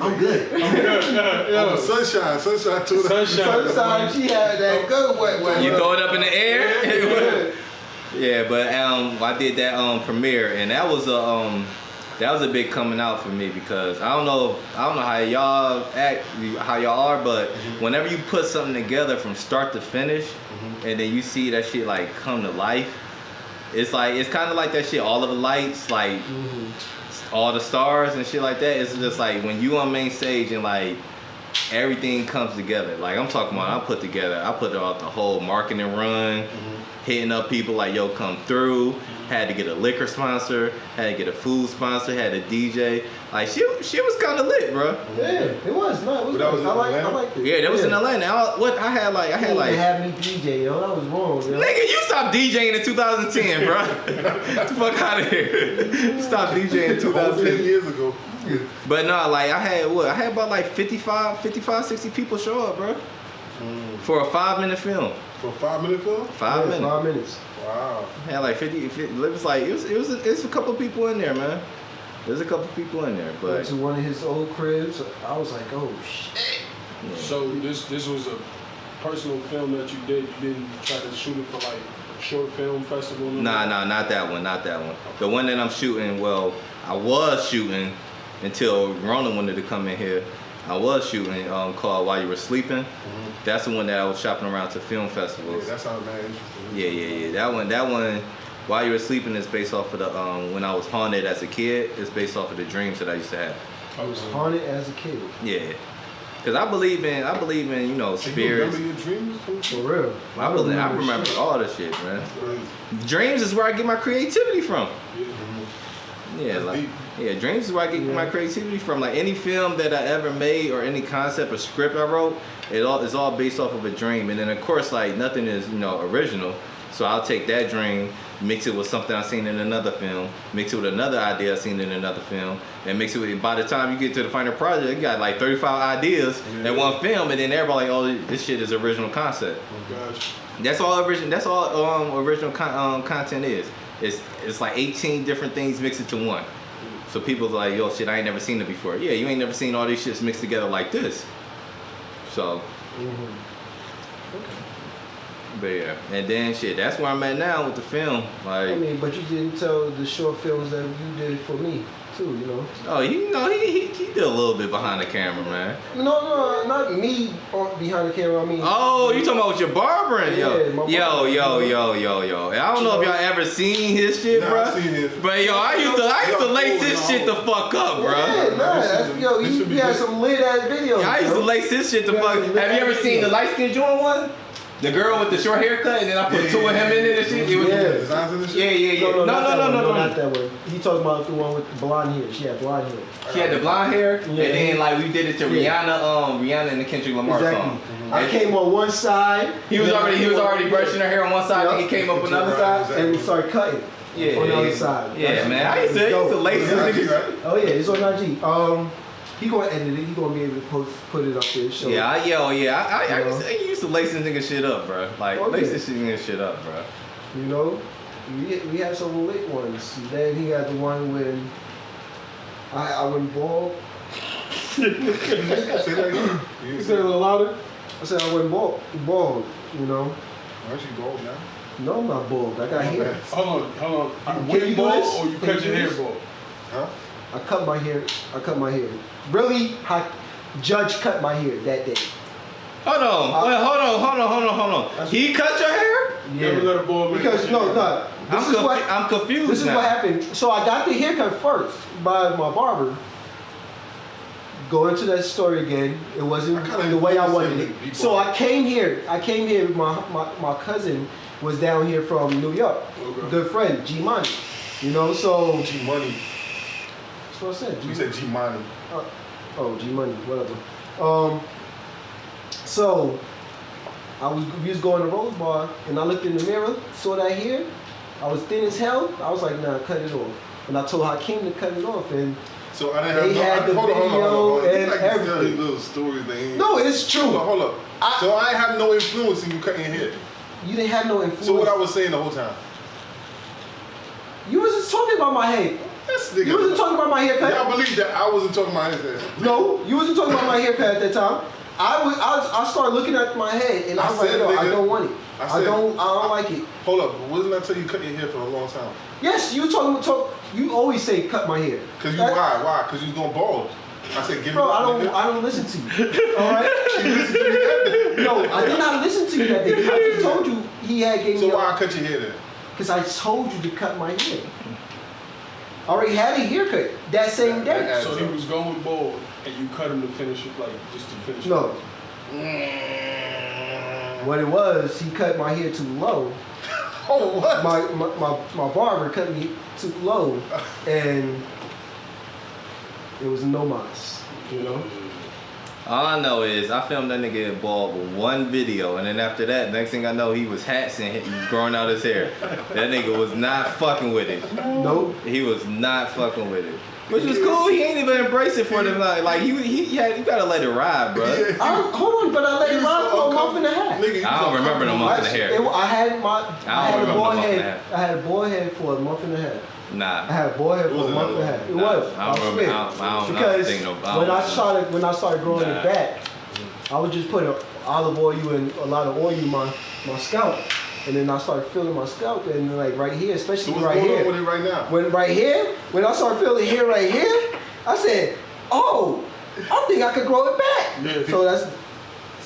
I'm good." Oh, sunshine too. Sometimes she had that good wet. You throw it up in the air. Yeah, but I did that premiere, and that was a big coming out for me because I don't know how y'all act, how y'all are, but whenever you put something together from start to finish, and then you see that shit like come to life, it's kind of like that shit. All of the lights, like all the stars and shit like that. It's just like when you on main stage and like everything comes together. Like I'm talking about, I put out the whole marketing run. Hitting up people like, yo, come through. Had to get a liquor sponsor, had to get a food sponsor, had a DJ. Like she was kind of lit, bro. Yeah, it was. No, it was. But that was in I Atlanta? liked it. Yeah, that was in Atlanta. I had like. They had me DJ, yo. That was wrong, yo. Nigga, you stopped DJing in 2010, bro. Get the fuck out of here. Stop DJing in 10 2010. years ago. But no, like I had about like 55, 60 people show up, bro. For a 5-minute film. For a 5-minute film? 5 minutes. 5 minutes. Wow. Had like 50, it was like it was a couple people in there, man. There's a couple people in there, Went but to one of his old cribs. I was like, oh shit. yeah. So this was a personal film that you did. You didn't try to shoot it for like a short film festival? Nah, not that one. The one that I'm shooting, well, I was shooting until Rona wanted to come in here. I was shooting called While You Were Sleeping. That's the one that I was shopping around to film festivals. Yeah, that sounds mad interesting. Yeah. That one, While You Were Sleeping is based off of the when I was haunted as a kid. It's based off of the dreams that I used to have. I was haunted as a kid. Yeah. Cause I believe in spirits. You remember your dreams? For real. I remember shit. all this shit, man. That's crazy. Dreams is where I get my creativity from. Yeah, That's like deep. yeah, dreams is where I get my creativity from. Like any film that I ever made or any concept or script I wrote, it's all based off of a dream. And then of course, like nothing is original. So I'll take that dream, mix it with something I seen in another film, mix it with another idea I seen in another film, and mix it with. By the time you get to the final project, you got like 35 ideas in one film, and then everybody like, oh, this shit is original concept. Gotcha. That's all original content is. It's like 18 different things mixed into one. So people's like, yo, shit, I ain't never seen it before. Yeah, you ain't never seen all these shits mixed together like this. So, but yeah, and then shit, that's where I'm at now with the film. Like, I mean, but you didn't tell the short films that you did for me too, oh, he did a little bit behind the camera, man. No, not me behind the camera. I mean. Oh, you talking about with your barbering? Yeah, my barbering. Yo. I don't know if y'all ever seen his shit, Nah, bro. I seen his. But yo, I used to lace his shit the fuck up, bro. Yeah, nah, he had some lit ass videos. Yeah, I used to lace this shit the fuck. Have you ever seen the light skin joint one? The girl with the short haircut, and then I put two of him in it and shit. It was, Designs in the shit? yeah. No, No. not that one. He talking about the one with the blonde hair. She had blonde hair. She had the blonde hair, and Yeah. then like we did it to Rihanna and the Kendrick Lamar Exactly. song. I came on one side. He was already brushing her hair on one side, Yep. and he came up on the other side. And we started cutting. Yeah, on the other yeah. side. Yeah, man. I used to lace this nigga. Oh yeah, it's on IG. He gonna edit it. He gonna be able to put it up there. Show Yeah, it. I used to lace this nigga shit up, bro. Like Oh, lace yeah. this nigga shit up, bro. We had some lit ones. Then he had the one when I went bald. Say that again. You said it a little louder. I said I went bald. Bald. Aren't you bald now? No, I'm not bald. I got hair. Hold on. Can You went you do bald this? or you Can cut you your do hair this? bald? Huh? I cut my hair. Really, Judge cut my hair that day. Hold on. He cut your hair? Never let a bald man Because cut your hair. I'm confused This is now. what happened. So I got the haircut first by my barber. go into that story again. It wasn't the way I wanted it. So I came here. My cousin was down here from New York. Okay. Good friend, G Money. You know, so G Money. that's what I said. You said G Money. Oh, G Money, whatever. So we was going to Rose Bar, and I looked in the mirror, saw that hair. I was thin as hell. I was like, nah, cut it off. And I told Hakeem to cut it off, and So I didn't they had the video and everything. Little stories they ain't. No, it's true. Hold up. So I ain't have no influence in you cutting your hair. You didn't have no influence. So what I was saying the whole time. You was just talking about my hair. This nigga. You wasn't talking about my haircut. Y'all believe that I wasn't talking about his hair. No, you wasn't talking about my haircut at that time. I started looking at my head and I was like, said, no, I nigga, don't want it. I don't like it. Hold up, wasn't I tell you cut your hair for a long time? Yes, you you always say cut my hair. Cause you why? Cause you was going bald. I said give Bro, me I don't listen to you. Alright? You listened to me that day. No, I did not listen to you that day. I just told you he had gave me So why I cut your hair then? Because I told you to cut my hair. I already had a haircut that same day. So he was going bald, and you cut him to finish it, like just to finish it. No. What it was, he cut my hair too low. Oh what? My barber cut me too low, and it was no mas, you know. All I know is I filmed that nigga in bald with one video, and then after that, next thing I know, he was hats and he was growing out his hair. That nigga was not fucking with it. Nope. He was not fucking with it. Which was cool. He ain't even embrace it for them. Like you gotta let it ride, bro. Hold on, but I let it ride for a month and a half. Nigga, I don't remember no month and a half. I had a bald head. I had a bald head for a month and a half. Nah. I had a bald head for a month and a half. It was. I don't remember. I don't because think no. when I started growing it back, I was just putting olive oil and a lot of oil in my scalp, and then I started feeling my scalp, and like right here, especially So what's right going here. on with it right now? When I started feeling hair right here, I said, "Oh, I think I could grow it back." Yeah. So that's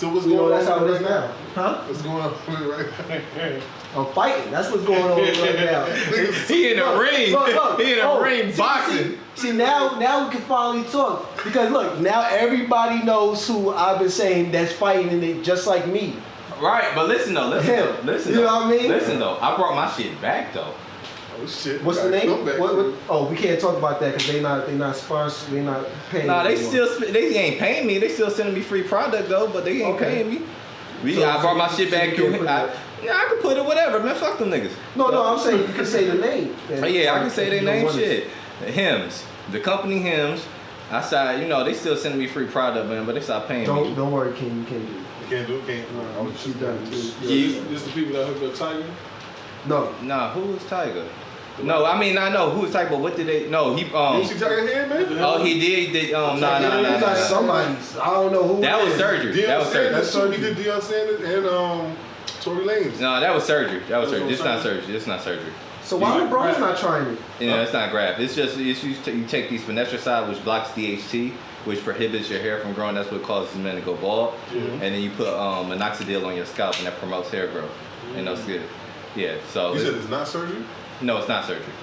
what's going on that's how it with is right now. Huh? What's going on with it right now? I'm fighting. That's what's going on right now. He in a ring. Look. He in a ring boxing. See, now we can finally talk. Because look, now everybody knows who I've been saying that's fighting it just like me. Right, but listen though. You know what I mean? Listen though. I brought my shit back though. Oh shit. What's the name? What, we can't talk about that because they not sponsored. They not paying. Nah, they anymore. they ain't paying me. They still sending me free product though, but they ain't paying me. I brought my shit back. I can put it whatever, man. Fuck them niggas. No, I'm saying you can say the name. Oh yeah, I can say their name. Shit, Hims, the company Hims. I said, they still sending me free product, man, but they stopped paying me. Don't worry, King. You can't do it. You can't do it. Can't. I was She's just done too. This the people that hooked up Tiger? No. Nah, who was Tiger? No, I mean I know who was Tiger, but what did they? No, he You see Tiger here, man? Oh, he did. Nah. Somebody's. I don't know who. That was surgery. That was surgery. That's surgery. We did Deion Sanders and Tory Lanez. No, that was surgery. This not surgery. This not surgery. So why LeBron's not trying it? It's not graft. It's just you take these finasteride, which blocks DHT, which prohibits your hair from growing. That's what causes men to go bald. And then you put minoxidil on your scalp, and that promotes hair growth. And that's good. Yeah. So you said it's not surgery? No, it's not surgery.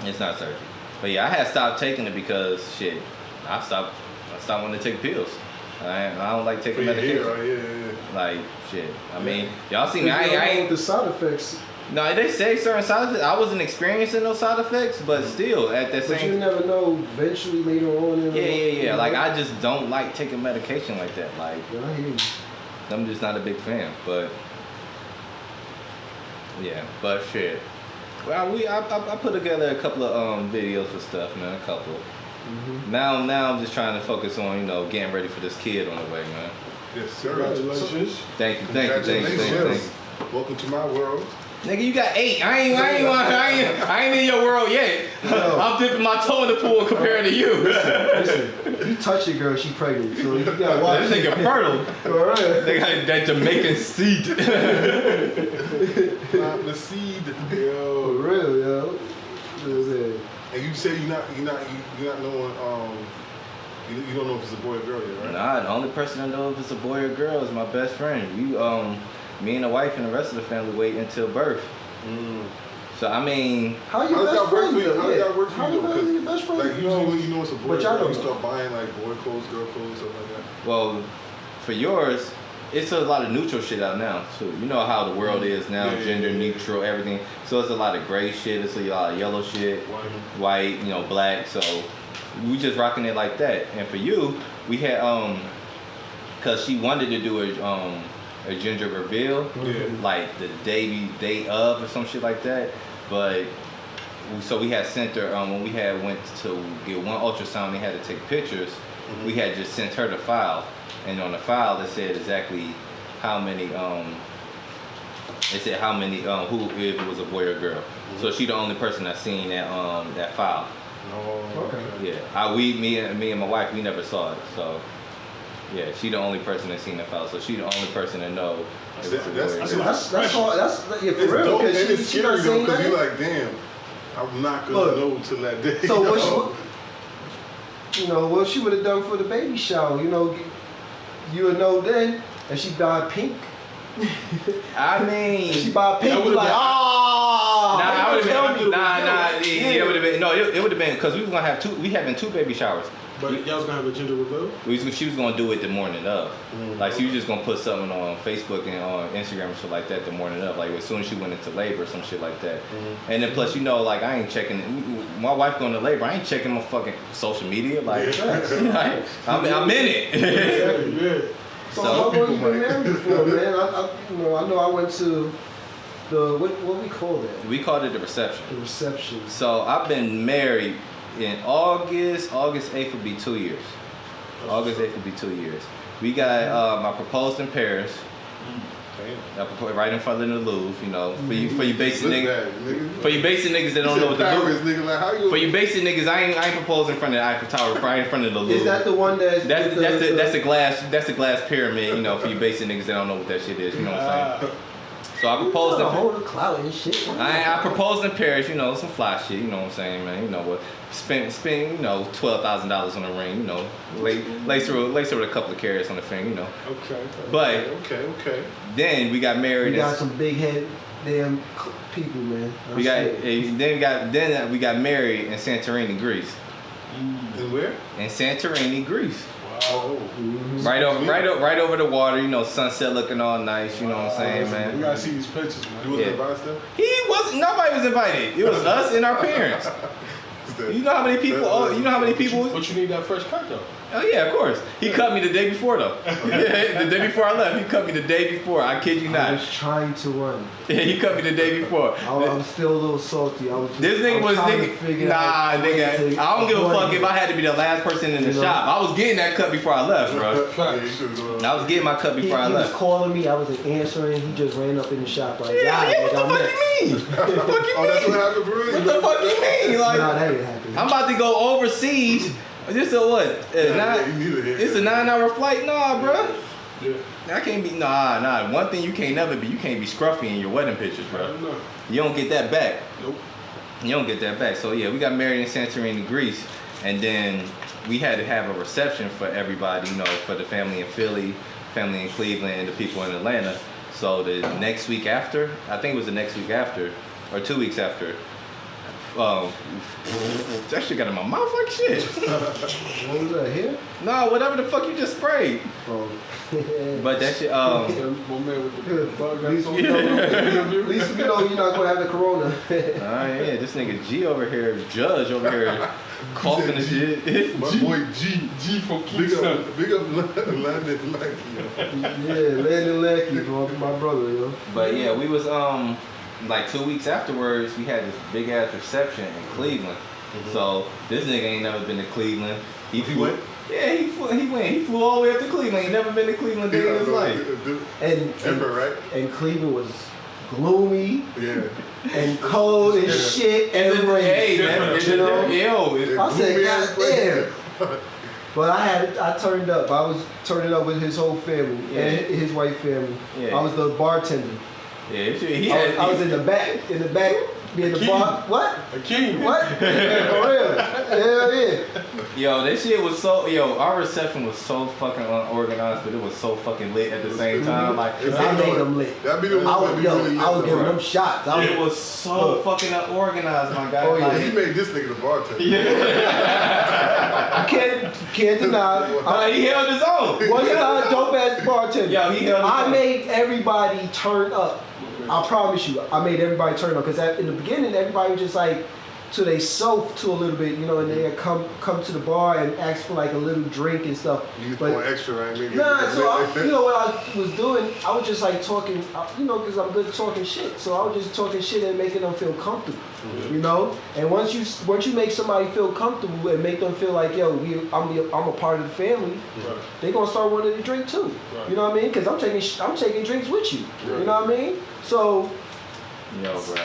It's not surgery. But yeah, I had stopped taking it because shit. I stopped wanting to take pills. I don't like taking medication. Yeah. Like shit. I mean, y'all see me. I ain't the side effects. No, they say certain side effects. I wasn't experiencing those side effects, but still at the same. But you never know. Eventually, later on. Yeah. Like I just don't like taking medication like that. Like Yeah, I hear you. I'm just not a big fan. But yeah, but shit. Well, I put together a couple of videos for stuff, man. A couple. Mm-hmm. Now I'm just trying to focus on getting ready for this kid on the way, man. Yes, sir. Congratulations. Thank you. Welcome to my world. Nigga, you got 8. I ain't in your world yet. No. I'm dipping my toe in the pool compared to you. Listen, you touch a girl, she pregnant. So you gotta watch. That nigga fertile. All right. They got that Jamaican seed. The seed. For Yo. real, yo. And you say you're not knowing you don't know if it's a boy or girl yet, right? Nah, the only person I know if it's a boy or girl is my best friend. Me and the wife and the rest of the family wait until birth. So I mean, how you How does best that work friend? for you? How does that work for How you? you know your best friend? Like usually when you know it's a boy, But y'all girl, you don't start buying like boy clothes, girl clothes, stuff like that. well, for yours, it's a lot of neutral shit out now too. You know how the world is now, Yeah, gender yeah. neutral, everything. So it's a lot of gray shit. It's a lot of yellow shit, white, black. So we just rocking it like that. And for you, we had cause she wanted to do a gender reveal, Yeah. like the day of or some shit like that. But so we had sent her when we had went to get one ultrasound. They had to take pictures. Mm-hmm. We had just sent her the file, and on the file it said exactly how many. It said how many who if it was a boy or girl. Mm-hmm. So she the only person that seen that file. Oh, Okay. Yeah, me and my wife, we never saw it. So yeah, she the only person that seen the file. So she the only person that know if it's a boy or That's- girl. That's hard. That's yeah, for It's real. dope and Because it's she scary not though, saying because you're nothing. like, damn, I'm not gonna Look, know till that day. So what she would have done for the baby shower, you would know then, and she buy pink. I mean, She buy pink. That You would've like, been- ah. I would tell me have it been, was you. it would have been, it would have been, because we was going to have we having 2 baby showers. But y'all was gonna have a gender reveal? She was going to do it the morning of. Mm-hmm. Like, she was just going to put something on Facebook and on Instagram and shit like that the morning of. Like, as soon as she went into labor or some shit like that. Mm-hmm. And then plus, like, I ain't checking, my wife going to labor, I ain't checking my fucking social media. Like, like, I'm in it. Yeah. So So- how long you been married for, man? I know I went to the what we call that? We called it the reception. The reception. So I've been married in August 8th will be 2 years. August 8th will be 2 years. We got, I proposed in Paris. I proposed right in front of the Louvre, for you basic niggas. For you basic niggas that don't know what the Louvre. Nigga, like, how you For you basic niggas, I ain't proposing in front of the Eiffel Tower, right in front of the Louvre. Is that the one that's That's a glass pyramid, for you basic niggas that don't know what that shit is, you know what I'm saying? So I proposed in hold the clout and shit. I proposed in Paris, some fly shit, you know what I'm saying, man. You know what? Spend $12,000 on a ring, lace her with a couple of carats on the finger, Okay. But Okay. then we got married. We got some big head damn people, man. We got married in Santorini, Greece. And where? In Santorini, Greece. Oh. Right over the water, sunset looking all nice, you know what I'm saying, We man. gotta see these pictures, You man. was Yeah. invited still? Nobody was invited. It was us and our parents. You know how many people? But you need that fresh cut though. Oh yeah, of course. He cut me the day before though. Yeah, the day before I left, he cut me the day before. I kid you I not. was trying to run. Yeah, he cut me the day before. I'm still a little salty. This nigga was nigga. Nah, nigga. I don't give a fuck if I had to be the last person in the shop. I was getting that cut before I left, bro. Yeah, you should've gone. I was getting my cut He before I was left. calling me. I wasn't answering. He just ran up in the shop like, Yeah, "God, what the nigga, I'm fuck next." you mean? What the fuck you Oh, that's what mean? happened for real? What the fuck you mean? Like, Nah, that ain't happening. I'm about to go overseas. This a what? You need a haircut. It's a 9-hour flight? Nah, bro. Yeah. I can't be. Nah. One thing you can't never be. You can't be scruffy in your wedding pictures, I bro. don't know. You don't get that back. Nope. You don't get that back. So yeah, we got married in Santorini, Greece, and then we had to have a reception for everybody. For the family in Philly, family in Cleveland, and the people in Atlanta. So the next week after, I think it was the next week after, or 2 weeks after. That shit got in my mouth like shit. What was that here? Nah, whatever the fuck you just sprayed. Oh. But that shit. My man with the bug. At least you know you're not gonna have the corona. Yeah, this nigga G over here, Judge over here, coughing and shit. My boy G for Big up Landon Lackey. Yeah, Landon Lackey, bro, my brother, yo. But yeah, we was like 2 weeks afterwards, we had this big ass reception in Cleveland. So this nigga ain't never been to Cleveland. He went? Yeah, he went. He flew all the way up to Cleveland. He never been to Cleveland day in his life. And right? and Cleveland was gloomy Yeah. and cold and shit and rain. Hey, I said, gloomy God ass place. damn. But I turned up. I was turning up with his whole family and his white family. Yeah. I was the bartender. Yeah, he I was in the back Be in the bar. What? A king. What? For real. Hell yeah. Yo, that shit was so. Yo, our reception was so fucking unorganized, but it was so fucking lit at the same time. Like, I made them lit. That'd be the one. I was Really giving them shots. it was so fucking unorganized, my guy. Oh, yeah. Like, He made this nigga the bartender. I can't deny. he held his own. Wasn't I a dope ass bartender? Yo, he held his I own. made everybody turn up. I promise you, I made everybody turn up because in the beginning, everybody was just like to they self to a little bit, you know, and they come to the bar and ask for like a little drink and stuff. You was But pouring extra, right? Nigga? nah, so you know what I was doing? I was just like talking, you know, because I'm good at talking shit. So I was just talking shit and making them feel comfortable, you know. And once you make somebody feel comfortable and make them feel like, yo, I'm a part of the family, they gonna start wanting to drink too. Right. You know what I mean? Because I'm taking drinks with you. Right. You know what I mean? So. Yo, bro,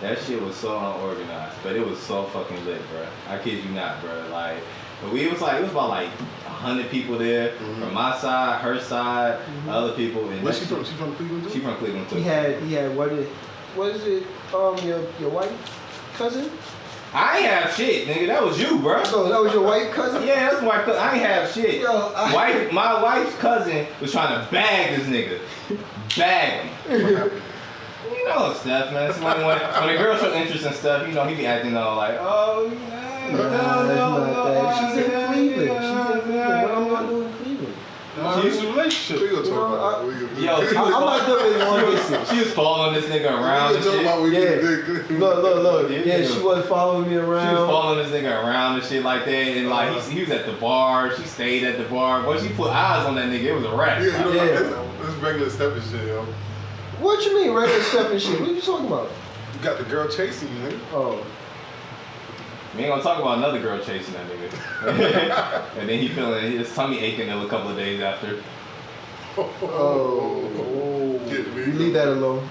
that shit was so unorganized, but it was so fucking lit, bro. I kid you not, bro. Like, but it was about like 100 people there from my side, her side, other people. And Where's she from? She from Cleveland too? She from Cleveland too. He had what is it? Your white cousin? I ain't have shit, nigga. That was you, bro. So that was your white cousin? Yeah, that's my cousin. I ain't have shit. Yo, My wife's cousin was trying to bag this nigga. Bag him. You know stuff, man. So when a girl shows interest in stuff, you know, he be acting all like, oh, Nah, that's not that. She's in Cleveland. What am I gonna do in Cleveland? It's a relationship. We gonna talk about it. Yo, I'm not doing it long distance. she was following this nigga around We and gonna talk shit. about we Yeah. Look. Yeah, Yeah, yeah. she was following me She was around. following this nigga around and shit like that, and like he was at the bar, she stayed at the bar. Boy, she put eyes on that nigga, it was a wrap. Yeah, you know, Yeah. that's regular step and shit, yo. What you mean regular stuff and shit? What you talking about? You got the girl chasing you, nigga. Oh. We ain't gonna talk about another girl chasing that nigga. And then he feeling his tummy aching a couple of days after. Oh. Get me. You leave that alone.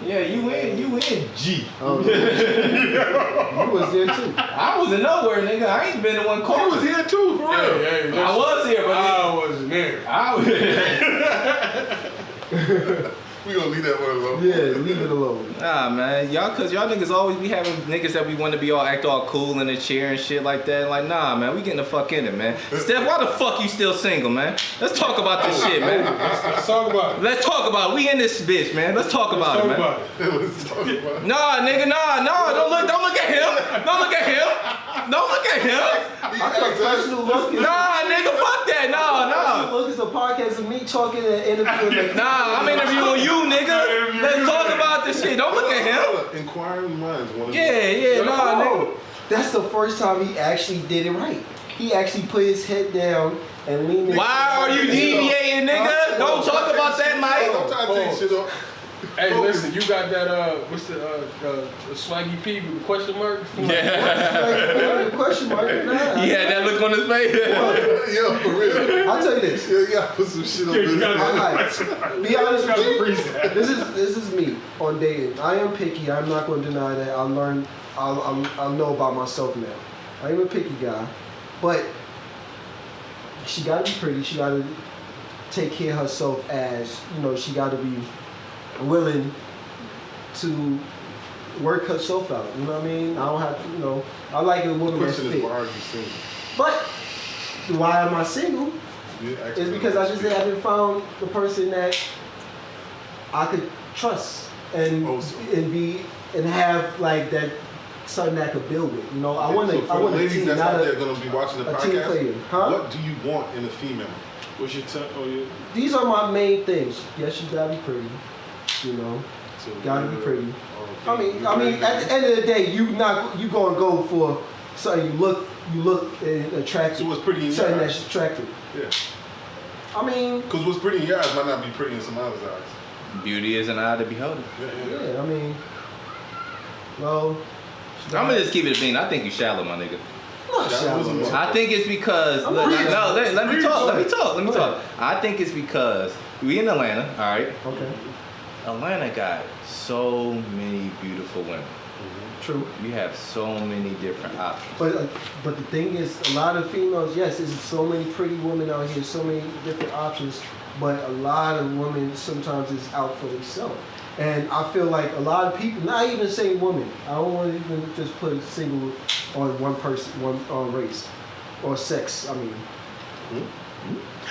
Yeah, you in G. Oh. You was there too. I wasn't nowhere, nigga. I ain't been the one You calling. was here too, for real. Hey, I was here, but I wasn't there. I was. We gonna leave that one alone. Yeah, leave it alone. Nah, man, cause y'all niggas always be having niggas that we want to be act all cool in the chair and shit like that. Like, nah, man, we getting the fuck in it, man. Steph, why the fuck you still single, man? Let's talk about this shit, man. Let's talk about it. Let's talk about it. We in this bitch, man. Let's talk about it, man. Let's talk about it. Nah, nigga, nah. Don't look at him. Don't look at him. Don't look at him. I thought personal look is Nah, nigga, fuck that. Nah. Look, it's a podcast of me talking and interviewing. Like, Nah, I'm interviewing you, nigga. Let's talk about this shit. Don't look at him. Inquiring minds want to Yeah, nah, nigga. That's the first time he actually did it right. He actually put his head down and leaned in. Why are you deviating, nigga? Don't talk about that, I'm Mike. trying to take shit off. Hey, listen, you got that, what's the swaggy P with the question mark? Yeah. Question mark. Nah. He had that look on his face. Yeah, for real. I'll tell you this. Yeah, you gotta put some shit on this. Alright, be honest with you. This is me on dating. I am picky. I'm not going to deny that. I'll learn. I'll know about myself now. I am a picky guy, but she got to be pretty. She got to take care of herself as, you know, she got to be willing to work herself out. You know what I mean? I don't have to, you know, I like a woman that's Question is, fit. why are you single? But why am I single? Yeah, It's because I just haven't found the person that I could trust and have like that something that I could build with. You know, I want So to. for I the want a ladies team, that's not out there a. gonna be watching the a team player. podcast, Huh? what do you want in a female? What's your type? Oh, yeah. These are my main things. Yes, she gotta be pretty. You know, So, gotta be pretty. okay. I mean, at the end of the day, you gonna go for something you look attractive. So what's pretty in your something eyes? that's attractive. Yeah. I mean, Because what's pretty in your eyes might not be pretty in some other's eyes. Beauty is an eye to beholder. yeah. I mean, well, I'm gonna just keep it a bean. I think you shallow, my nigga. not shallow. I think it's because I'm let not- me talk. Go ahead. I think it's because we in Atlanta, all right. Okay, Atlanta got so many beautiful women. true. You have so many different options. But the thing is, a lot of females, yes, there's so many pretty women out here, so many different options, but a lot of women sometimes is out for themselves. And I feel like a lot of people, not even saying women, I don't want to even just put a single on one person, one race or sex. I mean,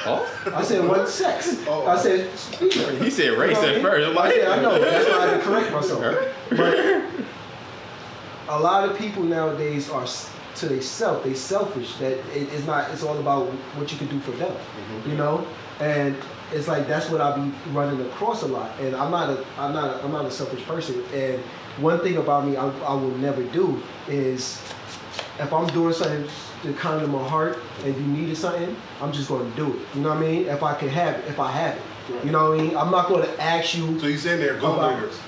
Oh, I said one sex. Oh. I said female. he said race You know at what I first. mean? Like, Yeah, I know. That's why I had to correct myself. But a lot of people nowadays are to themselves. They selfish. That it's not. It's all about what you can do for them. Mm-hmm. You know, and it's like that's what I be running across a lot. And I'm not a selfish person. And one thing about me, I will never do is if I'm doing something to kind of my heart and you needed something, I'm just going to do it. You know what I mean? If I can have it, if I have it. Right. You know what I mean? I'm not going to ask you. So you saying they're gold diggers?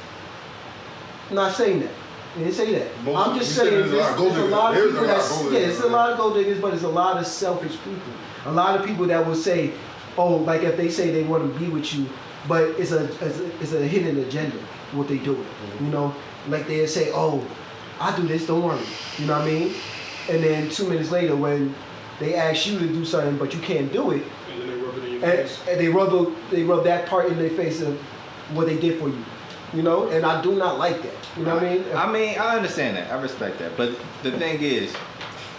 I'm not saying that. I didn't say that. Most- I'm just you said saying there's a lot of gold there's a lot of people diggers. There's a lot of gold diggers. it's a lot of gold diggers, but it's a lot of selfish people. A lot of people that will say, oh, like if they say they want to be with you, but it's a hidden agenda, what they doing. Mm-hmm. You know, like they say, oh, I do this, don't worry. You know what I mean? And then 2 minutes later, when they ask you to do something, but you can't do it, And then they rub it in your and, face. and they rub that part in their face of what they did for you. You know, and I do not like that. You know what I mean? I understand that. I respect that. But the thing is,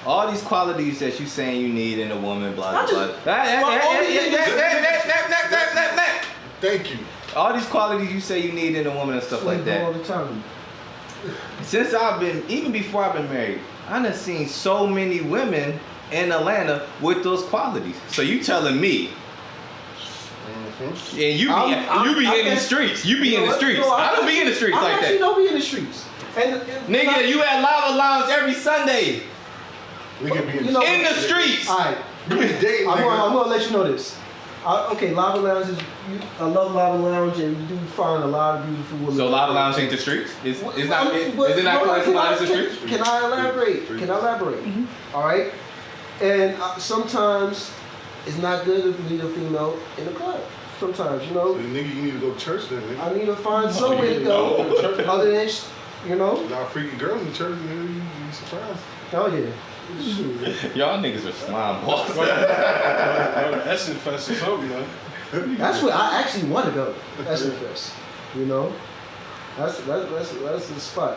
all these qualities that you saying you need in a woman, blah I blah just- blah. Thank you. All these qualities you say you need in a woman and stuff like Sleep all that. the time. Since even before I've been married, I done seen so many women in Atlanta with those qualities. So you telling me, and you be in the streets. You be in the streets. I don't be in the streets I like actually that. don't be in the streets. And Nigga, you at Lava Lounge every Sunday. Nigga be in You know- In the streets. All right. You be dating, I'm nigga. gonna let you know this. Okay, Lava Lounge is. I love Lava Lounge, and you do find a lot of beautiful women. So Lava Lounge ain't the streets? Is Well, it not hold on, classified as the streets? Can I elaborate? Can I elaborate? All right. And sometimes it's not good to meet a female in the club. Sometimes, you know, So, nigga, you need to go to church then, nigga. I need to find somewhere to go. Other than, you know. Not freaky girls in church, nigga. You be surprised. Oh yeah. Shoot. Y'all niggas are slime balls. That's infested something, man. That's where I actually want to go. That's the first. You know. That's the spot.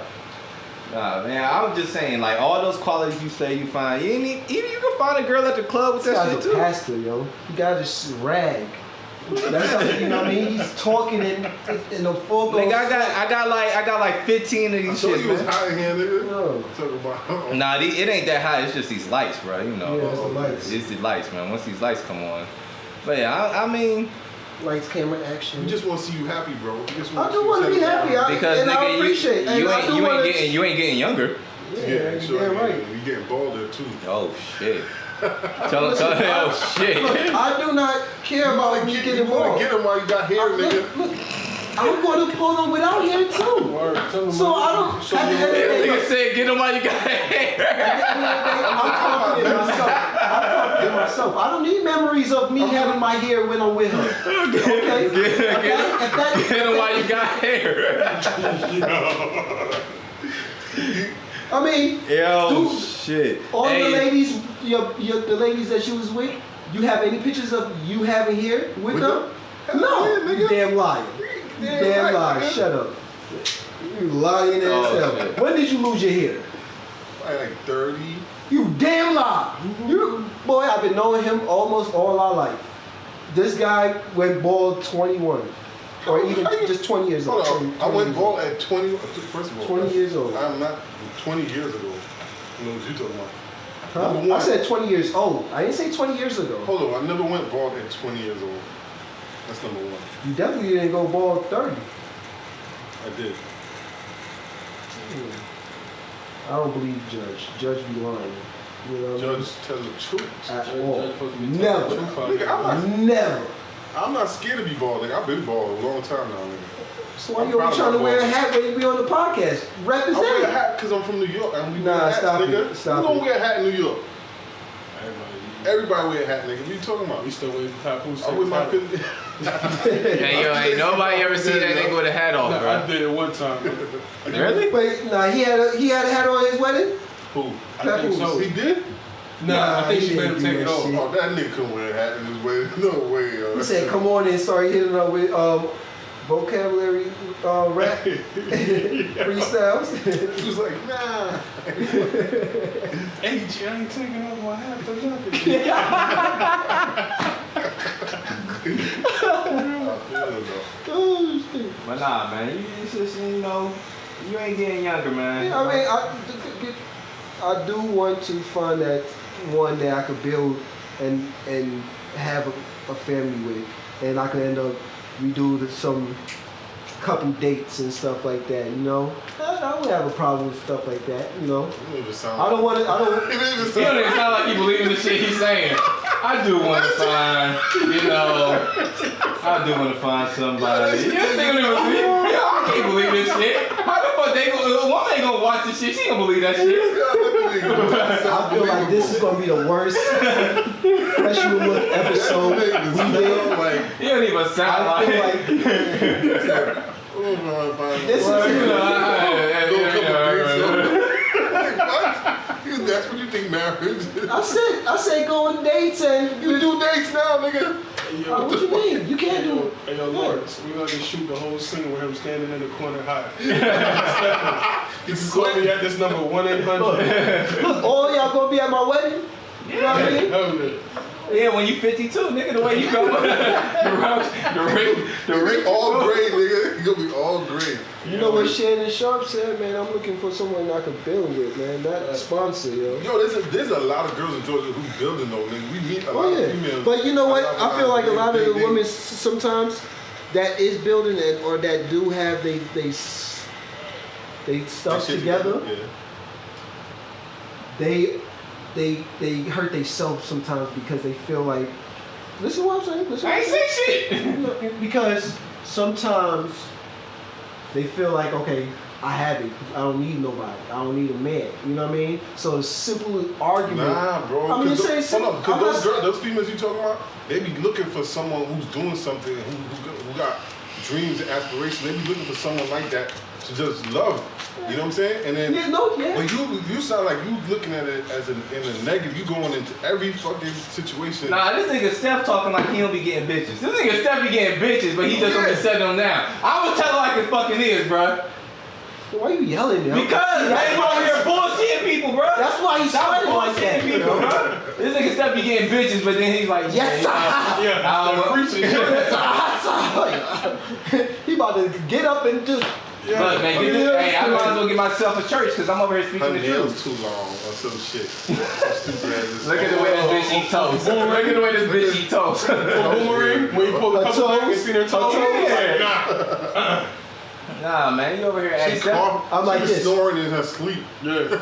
Nah, man, I was just saying, like, all those qualities you say you find, you can find a girl at the club with This that guy's shit a too. pastor, yo. He got his rag. That's how, you know what I mean? He's talking in a full. Nigga, I got like 15 of I these told shits, you it was man. hot in here, nigga. No. Talk about. Nah, it ain't that high. It's just these lights, bro. You know. Yeah, it's the lights. It's the lights, man. Once these lights come on. But yeah, I mean, Lights, camera, action. We just want to see you happy, bro. We just I do want to be happy. because and I nigga, appreciate it. you And I do wanna- ain't getting younger. Yeah, Yeah, sure. yeah, right. You getting balder too. Oh shit. tell him, oh shit. Look, I do not care about me getting You want involved. to get him while you got hair, nigga. Look, I'm going to pull them without hair too. Word. Tell them, So man. I don't. So at the you- end of the day, Nigga said, get him while you got hair. I'm confident in myself. I'm confident in myself. I don't need memories of me having my hair when I'm with her. Okay? Get him while you got hair. I mean, Yo, dude, shit. all Hey, the ladies, the ladies that you was with, you have any pictures of you having hair with them? No, yeah, nigga. you damn liar. You damn right, liar. nigga. Shut up. You lying ass Oh, hell. shit. When did you lose your hair? Like 30. You damn lie. You boy, I've been knowing him almost all our life. This guy went bald 21. Or even just 20 years old. Hold on. I 20 went years bald at 20. First of all, 20 years old. I'm not 20 years ago. You know what you talking about? Huh? Number I one. said 20 years old. I didn't say 20 years ago. Hold on. I never went bald at 20 years old. That's number one. You definitely didn't go bald 30. I did. I don't believe Judge. Judge be lying. You know what I mean? Judge, tell the truth. At Judge all. supposed to be telling the Never. truth out Nigga, here. Never. I'm not scared to be bald. Nigga, I've been bald a long time now, nigga. So why I'm you always proud trying of to my wear a balls. hat when you be on the podcast? I wear a Represent. hat because I'm from New York and we Nah, wear hats, stop nigga. it. Stop we don't it. wear a hat in New York. Everybody, Everybody wear a hat, nigga. What you talking about? we still waiting for Papoose. I wear my Hey, yo, ain't nobody ever seen that nigga with a hat on, I bro. did it one time. Really? Wait, nah, he had a hat on his wedding? Who? I think so. He did? Nah, I think he she made didn't him do take it that off. shit. Oh, that nigga couldn't wear a hat in his way. No way, yo. He said, come on and started hitting up with vocabulary rap freestyles. He was like, nah. Hey, G, I ain't taking off my hat for nothing. Oh, shit. But nah, man, it's just, you know, you ain't getting younger, man. Yeah, I mean, I do want to find that one that I could build and have a family with, and I could end up redo some couple dates and stuff like that. You know, I would have a problem with stuff like that. You know, I don't want to. I don't. He don't even sound like he believe in the shit he's saying. I do want to find, you know, I do want to find somebody. You don't think I can't believe this shit. How the fuck they gonna, woman ain't gonna watch this shit? She gonna believe that shit. I feel like this is gonna be the worst professional look episode we did. Like, You don't even sound I like feel like this That's what you think marriage is. I said go on dates and You do dates now, nigga. Hey, yo, what you mean? You can't do. Hey, yo, Lawrence, we gonna just shoot the whole scene with him standing in the corner high. He's Call me at this number 1-800. Look, all y'all gonna be at my wedding. You know what I mean? Hell yeah. Yeah, when you 52, nigga, the way you go, the ring, all gray, nigga. You gonna be all gray. You know what Shannon Sharp said, man? I'm looking for someone I can build with, man. Not a sponsor, yo. Yo, there's a lot of girls in Georgia who building though, nigga. We meet a lot of females. But you know what? I feel like a lot of the They- women sometimes that is building it or that do have they stuff shit together. Yeah. They hurt themselves sometimes because they feel like. Listen to what I'm saying. Listen. I ain't say shit. Because sometimes they feel like, okay, I have it. I don't need nobody. I don't need a man. You know what I mean? So the simple argument. Nah, bro. I mean, Because those females you talking about, they be looking for someone who's doing something, who got dreams and aspirations. They be looking for someone like that to just love. You know what I'm saying? And then, but you sound like you looking at it as in a negative. You going into every fucking situation. Nah, this nigga Steph talking like he don't be getting bitches. This nigga Steph be getting bitches, but he just don't be setting them down. I would tell her like it fucking is, bruh. Why you yelling, yo? Because they over here bullshitting people, bruh. That's why he's Stop started like that, bullshitting people, bruh. This nigga Steph be getting bitches, but then he's like, Yes, he about to get up and just. Look, man, hey, I might as well get myself a church because I'm over here speaking Her the nails truth. too long or some shit. Stupid ass. Look at the way this bitch eat toast. Look at the way this bitch eat toast. Boomerang, when you pull the couple back and see their toes. Yeah. Nah, man, you over here She acting. I'm like this. snoring in her sleep. Yeah.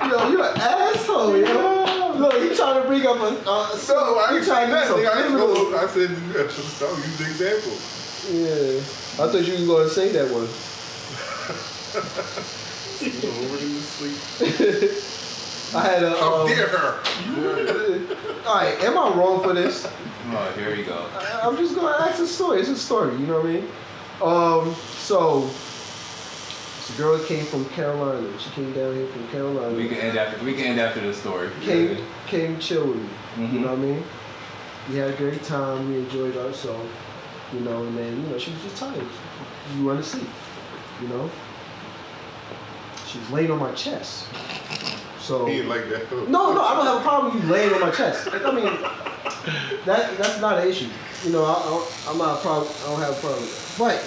Yo, you an asshole, yo. Look, he trying to bring up a So I ain't saying that. Nigga, subliminal. I said, use the example. Yeah, I thought you was gonna say that one. Snoring in the sleep. I had a. How dare her? All right, am I wrong for this? Oh, here we go. I'm just gonna ask a story. It's a story, you know what I mean? So this girl came from Carolina. She came down here from Carolina. We can end after this story. Came chill with me. Mm-hmm. You know what I mean? We had a great time. We enjoyed ourselves. You know, and then she was just tired. You want to sleep. You know. She was laying on my chest. So. He ain't like that. No, I don't have a problem with you laying on my chest. I mean, that's not an issue. You know, I'm not a problem. I don't have a problem with that. But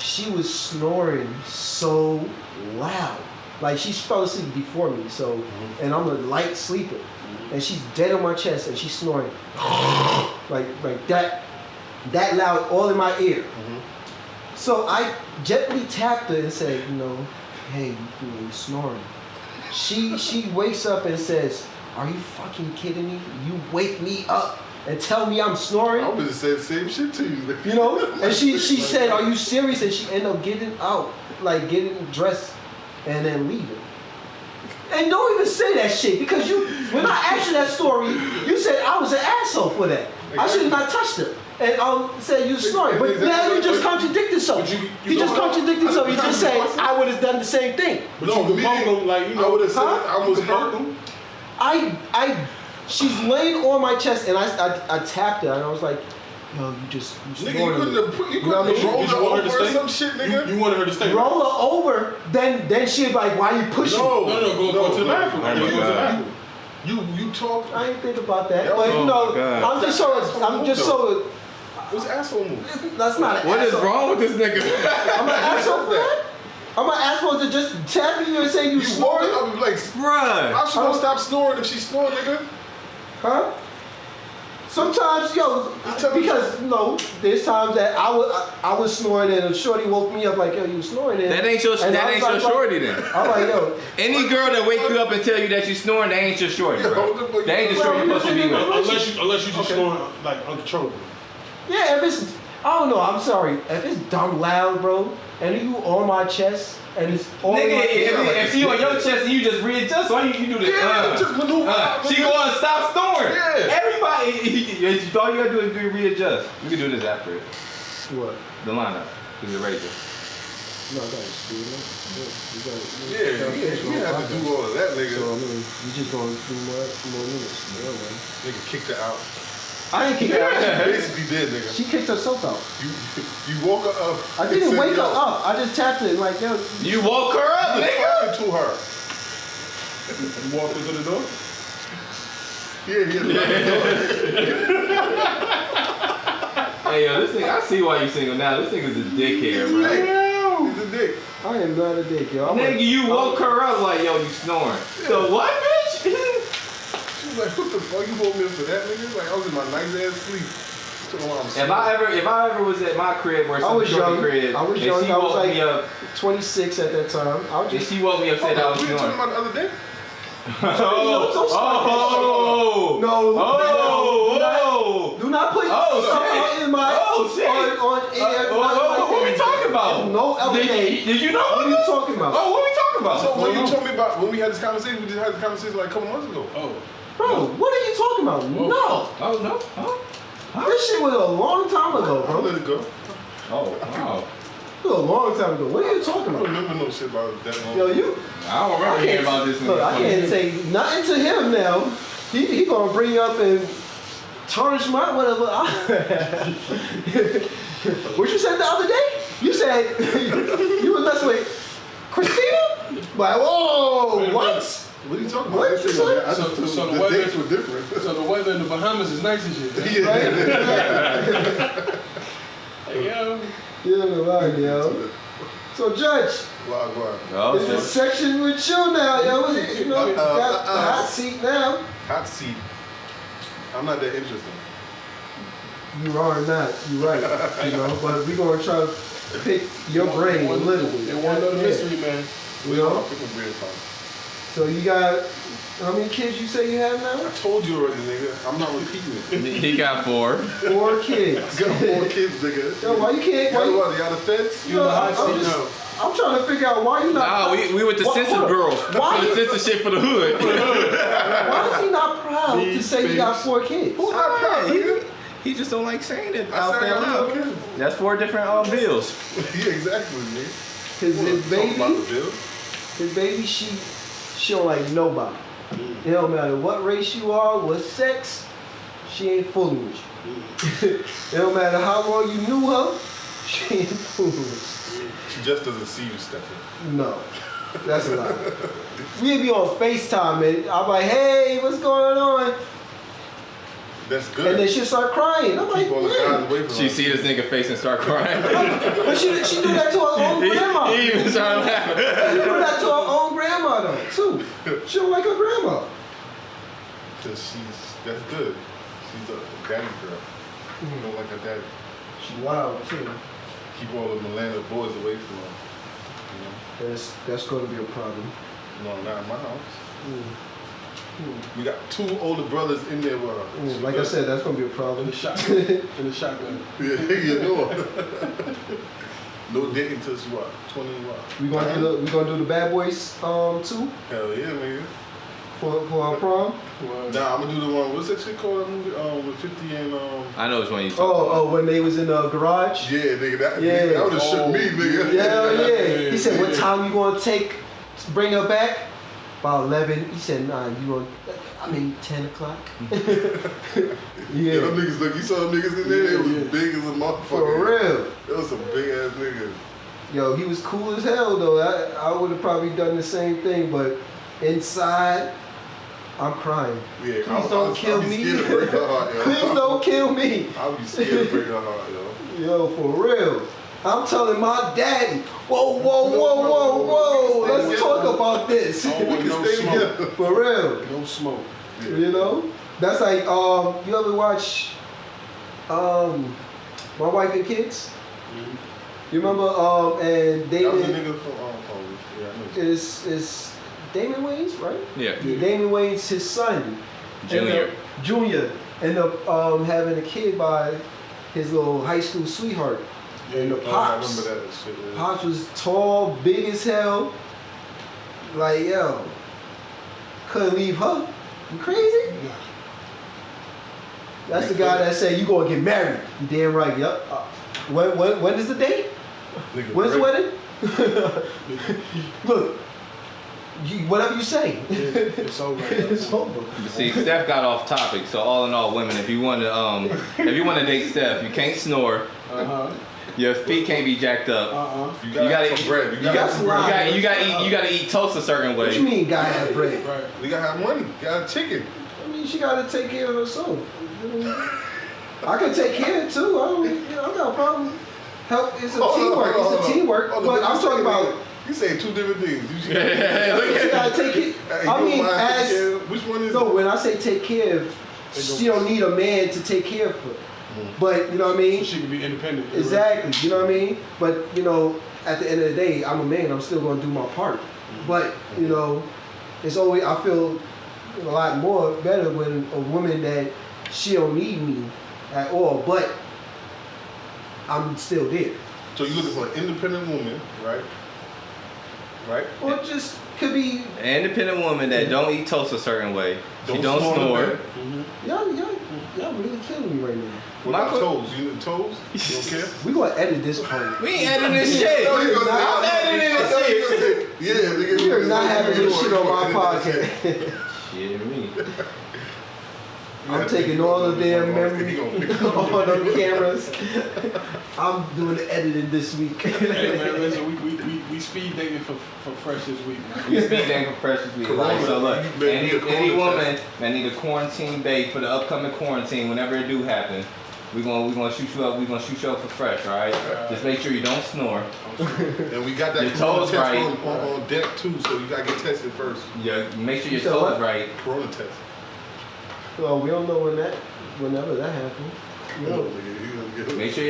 she was snoring so loud. Like she fell asleep before me. So, and I'm a light sleeper, and she's dead on my chest, and she's snoring like that loud, all in my ear. So I gently tapped her and said, hey, you're snoring. She wakes up and says, are you fucking kidding me? You wake me up and tell me I'm snoring? I would have said the same shit to you. You know? And she said, are you serious? And she ended up getting out, like getting dressed and then leaving. And don't even say that shit because when I asked you that story, you said I was an asshole for that. I should have not touched her. And said you snoring. But now you just contradicted yourself. You just contradicted yourself. You just said I would have done the same thing. But no, you punk them like, I would have said I almost hurt them. I she's laying on my chest, and I tapped her, and I was like, yo, you Nigga, snoring. you couldn't have know what I mean? rolled her want her to over or stay? some shit, nigga. You wanted her to stay. Roll her over, then she'd be like, why you pushing? No. Go to the bathroom. Oh my Go to the God. bathroom. You talk. I ain't think about that, Yeah, but oh you know, my God. I'm just so. What's asshole move? That's not. An What is asshole. wrong with this nigga? I'm an asshole for that. I'm an asshole to just tap you and say you You walk snoring, up and be like, Bruh. how she gonna stop snoring if she snoring, nigga? huh? Sometimes, yo, because there's times that I was snoring and a shorty woke me up like, yo, you snoring. And, That ain't your and I was like, shorty then. I'm like, yo, Any girl that wake you up and tell you that you snoring, that ain't your shorty, bro. That ain't the shorty you're supposed to be with. Unless you just snoring like uncontrollably. yeah, if it's, I don't know, I'm sorry, if it's dumb loud, bro, and you on my chest and it's on Nigga, my if she on your chest and you just readjust, why you do this? Yeah, just maneuver out, She nigga. gonna stop snoring. Yeah. Everybody, all you gotta do is do readjust. We can do this after it. What? The lineup. Cause you're ready. No, that's stupid. You have to do all of that, So, nigga. I mean, you just gonna do more minutes. Yeah, man. Nigga kicked her out. I ain't kick her out. She basically did, nigga. She kicked herself out. You woke her up. I and didn't said, wake her yo, up. I just tapped it like, yo. You woke her up, You nigga. talking to her. You walked into the door. Hey yo, this thing, I see why you single now. This nigga's a dickhead, bro. He's a dick. I am not a dick, yo. Nigga, you woke her up like, yo, you snoring. So what, bitch? She was like, what the fuck? You woke me up for that, nigga? Like, I was in my nice ass sleep. If I ever was at my crib or I some was shorty young. crib, I was and young. she I was woke like me up, 26 at that time. I was and just. she woke me up said I was We were talking snoring. about the other day. Oh, No. oh, Do not put Oh, stuff shit. out in my Oh, shit. on air. what we talking about? No other day. Did you know What are you talking about? Oh, what we talking about? So when you told me about when we had this conversation, we just had this conversation like a couple months ago. Oh. Bro, what are you talking about? No. Oh no. Huh? This shit was a long time ago, I'll bro. let it go. Oh wow. It was a long time ago. What are you talking I don't about? remember no shit about that long. Yo, you. I don't remember hearing about this. Look, I can't say nothing to him now. He gonna bring up and tarnish my whatever. What you said the other day? You said you was messing with Christina? Like, whoa, what? What are you talking about? What? I just said, I So- just so the the weather- dates were different. So the weather in the Bahamas is nice and shit. Yeah. Hey, yo. Yeah, right, yo. So, Judge, Wow. Oh, it's a shit. section with you now, yo. You know, you got the hot seat now. Hot seat. I'm not that interesting. You are not. You're right. You know, but we gonna try to pick your brain a little bit. They want to know the mystery, man. You know. Pick a beer time. So you got how many kids you say you have now? I told you already, nigga. I'm not repeating it. He got 4. 4 kids. I got 4 kids, nigga. Yo, why you can't? Why Y'all you, what? Y'all the feds? yo, I'm trying to figure out why you not. Nah, we with the census bureau. Why? For the census shit for the hood. Why is he not proud to These say he got things. 4 kids? Who's not proud, nigga? He just don't like saying it I out said I there got loud. 4 kids. That's 4 different bills. Yeah, exactly, nigga. His Talk about baby, the bill. his baby, she don't like nobody. It don't matter what race you are, what sex, she ain't fooling with you. It don't matter how long you knew her, she ain't fooling with you. She just doesn't see you stepping. No, that's a lie. We'd be on FaceTime and I'm like, hey, what's going on? That's good. And then she'll start crying. I'm like, Keep all the guys away from She us. see this nigga face and start crying. but she do that to her own grandma. He even started laughing. She do that to her own grandma though, too. She don't like her grandma. Because that's good. She's a daddy girl. You don't like her daddy. She wild too. Keep all the Milano boys away from her. That's going to be a problem. You know? No, not in my house. Mm. We got 2 older brothers in there with her. Mm, like I said, that's going to be a problem. In the shotgun. In the shotgun. Yeah, you know. No dating until she what? 20 what? We gonna do the Bad Boys too Hell yeah, nigga. for our prom. Well, Nah, I'm gonna do the one. What's that shit called? That movie with 50 and I know which one you talking Oh, when they was in the garage. Yeah, nigga. That Yeah. nigga, that would have shook me, nigga. Yeah. He said, "What time you gonna take to bring her back?" About 11. He said, "Nah, you gonna." I mean 10 o'clock. Yeah, them niggas, look, you saw them niggas in there, they was big as a motherfucker. For real. That was some big ass niggas. Yo, he was cool as hell though. I would have probably done the same thing, but inside, I'm crying. Yeah, Please don't kill me. Scared to break her heart, yo. Please don't kill me. I would be scared to break her heart, yo. Yo, for real. I'm telling my daddy, whoa, let's talk about this. I don't want no smoke. For real. No smoke. Yeah. You know? That's like, you ever watch My Wife and Kids? Mm-hmm. You remember, and That was a Damon, nigga from, yeah, I know. is Damon Wayans, right? Yeah. Damon Wayans, his son. Junior. Junior. Ended up having a kid by his little high school sweetheart. And the I Pops. remember that shit, yeah. Pops was tall, big as hell. Like, yo, couldn't leave her. You crazy? That's the guy that said you gonna get married. You damn right. Yep. When is the date? Nigga, When's the right. wedding? Look, whatever you say. It's over. It's over. See, Steph got off topic. So all in all, women, if you want to date Steph, you can't snore. Your feet can't be jacked up. You gotta have some bread. You gotta eat toast a certain way. What you mean, gotta have bread? Right. You gotta have money. You gotta have chicken. I mean, she gotta take care of herself. I can take care of it too. I don't got a problem. Help. It's a teamwork. It's a teamwork. But I'm talking about. You saying two different things. You She gotta take it. I mean, which one is no. it? When I say take care of, she don't need a man to take care of her. But you know what I mean. So she can be independent. Exactly. You know what I mean. But you know, at the end of the day, I'm a man. I'm still gonna do my part. But you know, it's always I feel a lot more better when a woman that she don't need me at all, but I'm still there. So you're looking for an independent woman, right? Right? Or just could be An independent woman that don't eat toast a certain way. She Don't don't snore in snore. bed. y'all really killing me right now. What about toes? You need toes? You don't care? We gonna edit this part. We ain't editing this shit. No, you gonna say, I'm editing I this thought you shit. gonna say, yeah, nigga. We are not having this shit on my podcast. podcast. Shit, me. I'm taking all of their memory, all them cameras. I'm doing the editing this week. Hey man, listen, we speed dating for fresh this week, man. We speed dating for fresh this week. Like, so look, any woman that need a quarantine bait for the upcoming quarantine, whenever it do happen, we gonna shoot you up. We gonna shoot you up for fresh, all right? Just make sure you don't snore. And we got that Your corona toes test right. on deck too, so you gotta get tested first. Yeah, make sure your You said toes what? right. Corona test. Well, we don't know whenever that happens. You know. Make sure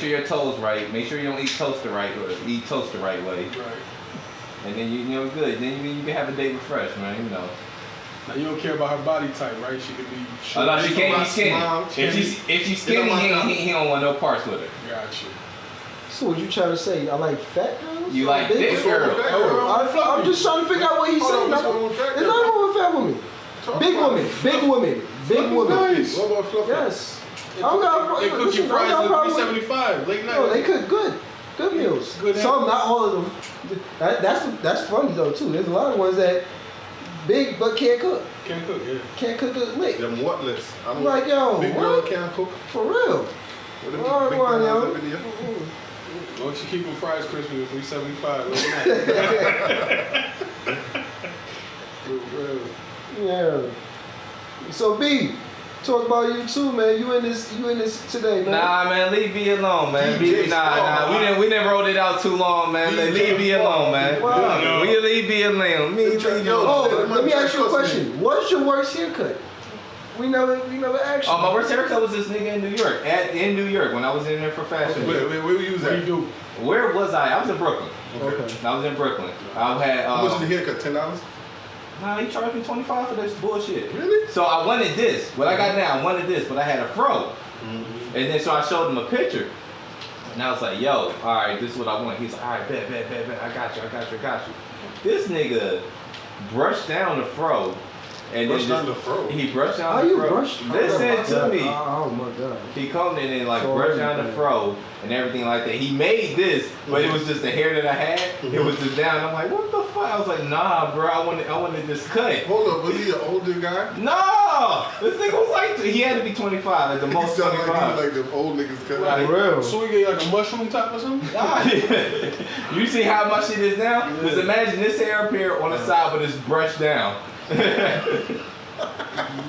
your toes right. Make sure you don't eat toast the right way. Eat toast the right way, Right. and then you know good. Then you can have a date with fresh, man. You know. Now you don't care about her body type, right? She could be Oh short. no, she can't be skinny. Smile, If she's skinny, he don't want no parts with her. Got you. So what you trying to say? I like fat girls? You like Big thick girls? girls. I'm just trying to figure out what he's saying. There's nothing wrong with fat women. Big women. Nice. What about fluffy? Yes. I don't got They cook you fries at $3.75 late night. No, they cook good meals. Good Some, not all of them. That's funny though too. There's a lot of ones that big but can't cook. Can't cook, yeah. Can't cook a lick. Them whatless. I don't Like, yo, big what? girl can't cook. For real. What them All big right, girls yo. up in here? As long as you keep them fries crispy at $3.75 late night. For real. Yeah. So B, talk about you too, man. You in this today, man. Nah, man, leave B alone, man. Nah. We didn't roll it out too long, man. Leave B alone, man. Wow. We leave B alone. Oh, let me ask you a question. What's your worst haircut? We never asked you. Oh, my worst haircut was this nigga in New York. In New York when I was in there for fashion. Where you was What do at? you do? Where was I? I was in Brooklyn. Okay. I was in Brooklyn. I had. How much is the haircut? $10? Nah, he charged me $25 for this bullshit. Really? So I wanted this. What I got now, I wanted this, but I had a fro. And then so I showed him a picture. And I was like, yo, all right, this is what I want. He's like, all right, bet. I got you. This nigga brushed down the fro And brushed then down the fro. he brushed down How the you fro. brush? Listen to me. Oh my god. He combed it and like So brushed down the everything. fro and everything like that. He made this, but it was just the hair that I had. It was just down. I'm like, what the fuck? I was like, nah, bro. I wanted this cut. Hold up, was he an older guy? No, this nigga was like, he had to be 25 at the most. He sounded 25. like them old niggas cut. Right. For real. So we get like a mushroom top or something? Nah. You see how much it is now? Just imagine this hair up here on the side, but it's brushed down.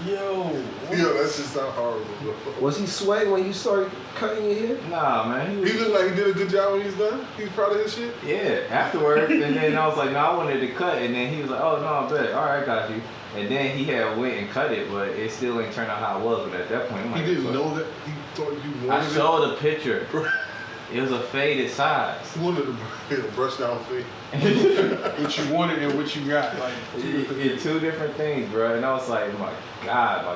Yo, Yo, that shit sound horrible, bro. Was he sweating when you started cutting your hair? Nah, man. He looked like he did a good job when he's done. He's proud of his shit. Yeah, afterwards, and then I was like, no, I wanted to cut, and then he was like, oh, no, I bet, all right, got you. And then he had went and cut it, but it still ain't turned out how it was. But at that point, I'm like, He didn't fuck. know that. He thought you I wanted it. showed a picture. It was a faded size. He wanted to brush down face. what you wanted and what you got, like It's two different things, bro. And I was like, my God.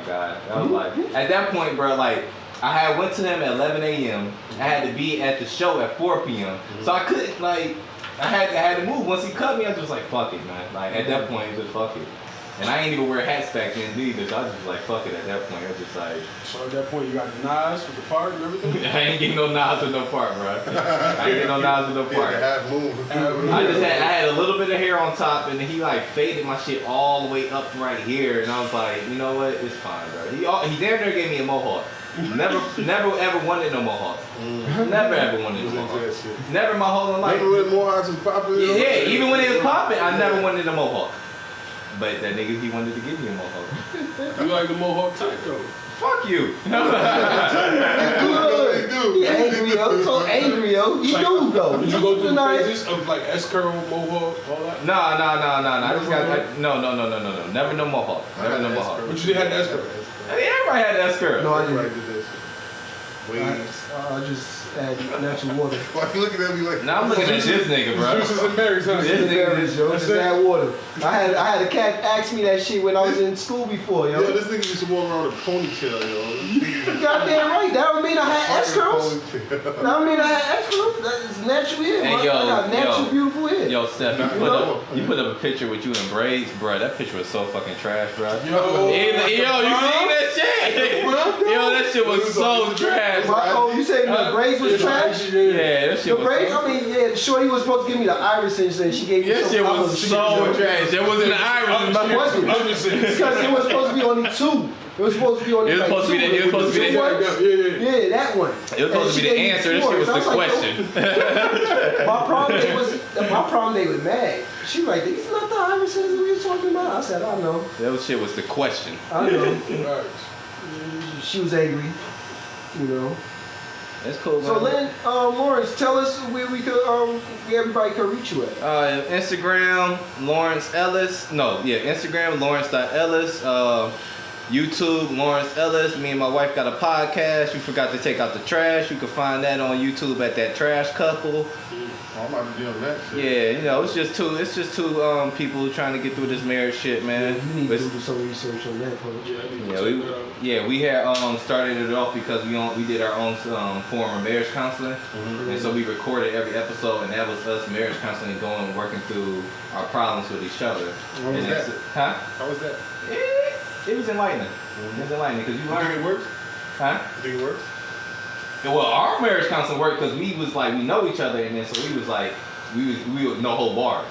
I was like, at that point, bro, like, I had went to him at 11 a.m. I had to be at the show at 4 p.m. So I couldn't, like, I had to move. Once he cut me, I was just like, fuck it, man. Like, at that point, it was just fuck it. And I ain't even wear hats back then either, so I was just like, fuck it at that point. I was just like... So at that point, you got the knives with the part and everything? I ain't getting no knives with no part, bro. I ain't getting no knives with no part. Half moon. I had a little bit of hair on top, and then he like faded my shit all the way up right here, and I was like, you know what, it's fine, bro. He damn near gave me a mohawk. Never ever wanted no mohawk. Never ever wanted no mohawk. Never my whole life. Remember when Mohawks was popular? Yeah, even when it was popping, I never wanted a mohawk. But that nigga, he wanted to give me a mohawk. You like the mohawk type though? Fuck you. They do. He angry, yo. So angry, yo. He do, though. Did you go through the Nice. phases of like S-curl, mohawk, all that? No. I just got no. Never no mohawk. Never no mohawk. But you did have the S-curl. Everybody had that skirt. No, I Right, didn't. did this. Waves. I just add natural water. Why you looking at me like Now I'm looking at this nigga, bro. Juices and berries, huh? This nigga, Berries, yo. Just add water. I had a cat ask me that shit when I was in school before, yo. Yo, this nigga used to walk around with a ponytail, yo. You goddamn right. That would mean I had S-curls. That would mean I had S-curls. That is natural hair. Hey, I yo, got natural, yo. beautiful hair. Yo, Steph, you put up a picture with you in braids, bro. That picture was so fucking trash, bro. Yo, You seen that shit? Yo, that shit was so trash. Oh, you said the braids was trash? Yeah, that shit The was. braids, I mean, yeah, the shorty was supposed to give me the iris and she gave me That some shit other was shit, so yo. trash. There wasn't an iris in my It wasn't. I'm just saying. Because it was supposed to be only two. It was supposed to be only It was like supposed to be two. the- it was supposed to be the- Two ones? Yeah. Yeah, that one. It was supposed to be the answer. This shit was the question. My problem day with Mag. She was like, these not the irises we were talking about. I said, I know. That shit was the question. I know. Right. She was angry. You know. That's cool, man. So then, Lawrence, tell us where we could, where everybody could reach you at. Instagram, Lawrence Ellis. No, yeah, Instagram, Lawrence.Ellis. YouTube, Lawrence Ellis. Me and my wife got a podcast. You forgot to take out the trash. You can find that on YouTube at That Trash Couple. Oh, I'm about to be on that shit. Yeah, you know, it's just two people trying to get through this marriage shit, man. You need But- to do some research on that, Coach. we had started it off because we did our own form of marriage counseling, and so we recorded every episode, and that was us marriage counseling, working through our problems with each other. How was And that? Huh? How was that? It was enlightening. It was enlightening because you You think learn. it works? Huh? You think it works? Well, our marriage counseling worked because we was like we know each other, and then so we was like we was no whole bar.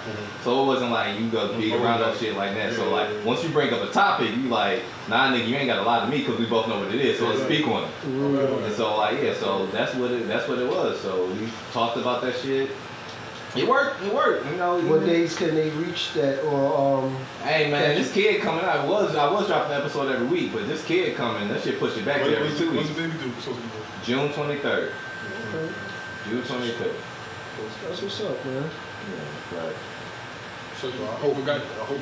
So it wasn't like you go beat around no shit like that. So like once you bring up a topic, you like, nah, nigga, you ain't got to lie to me because we both know what it is. So let's speak on it. And so like so that's what it was. So we talked about that shit. It worked. You know. What days can they reach that, or Hey man, this kid coming out. I was dropping an episode every week, but this kid coming, that shit push it back to every 2 What's weeks. the baby do? Supposed to be doing? June 23rd. Okay. June 23rd. That's what's up, man. Yeah, right. So I hope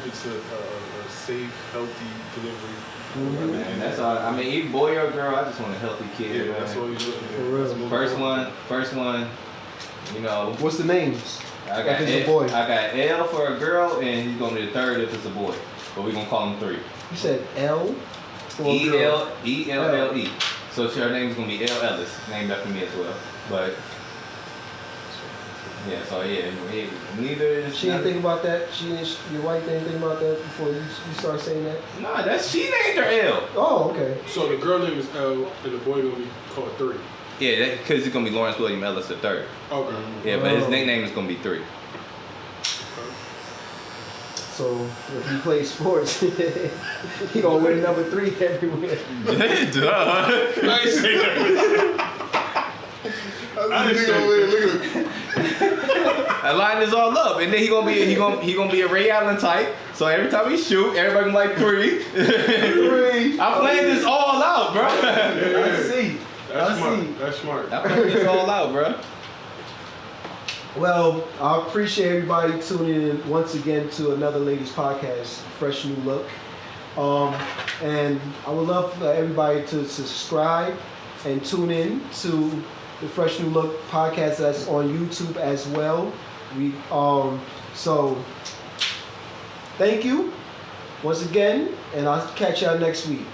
it's a safe, healthy delivery. Man, that's all. I mean, either boy or girl, I just want a healthy kid. Yeah, man. that's all you're looking For real. at. First one. You know, What's the names? I got If it's a boy. I got L for a girl, and he's gonna be the third if it's a boy. But we're gonna call him 3. You said L? Or girl? E-L-E. So her name is gonna be L. Ellis, named after me as well. But Yeah, so yeah, neither is. She didn't think about that. Your wife didn't think about that before you start saying that. Nah, she named her L. Oh, okay. So the girl name is L, and the boy gonna be called 3. Yeah, because it's gonna be Lawrence William Ellis III. Okay. Yeah, but his nickname is gonna be 3. So if he plays sports, he gonna win number 3 everywhere. Duh. Nice. Look at him. I line this all up, and then he gonna be a Ray Allen type. So every time he shoot, everybody gonna like 3. 3. I planned this all out, bro. I see. That's smart. That's smart. I planned this all out, bro. Well, I appreciate everybody tuning in once again to another Ladies Podcast, Fresh New Look. And I would love for everybody to subscribe and tune in to the Fresh New Look podcast that's on YouTube as well. So thank you once again, and I'll catch y'all next week.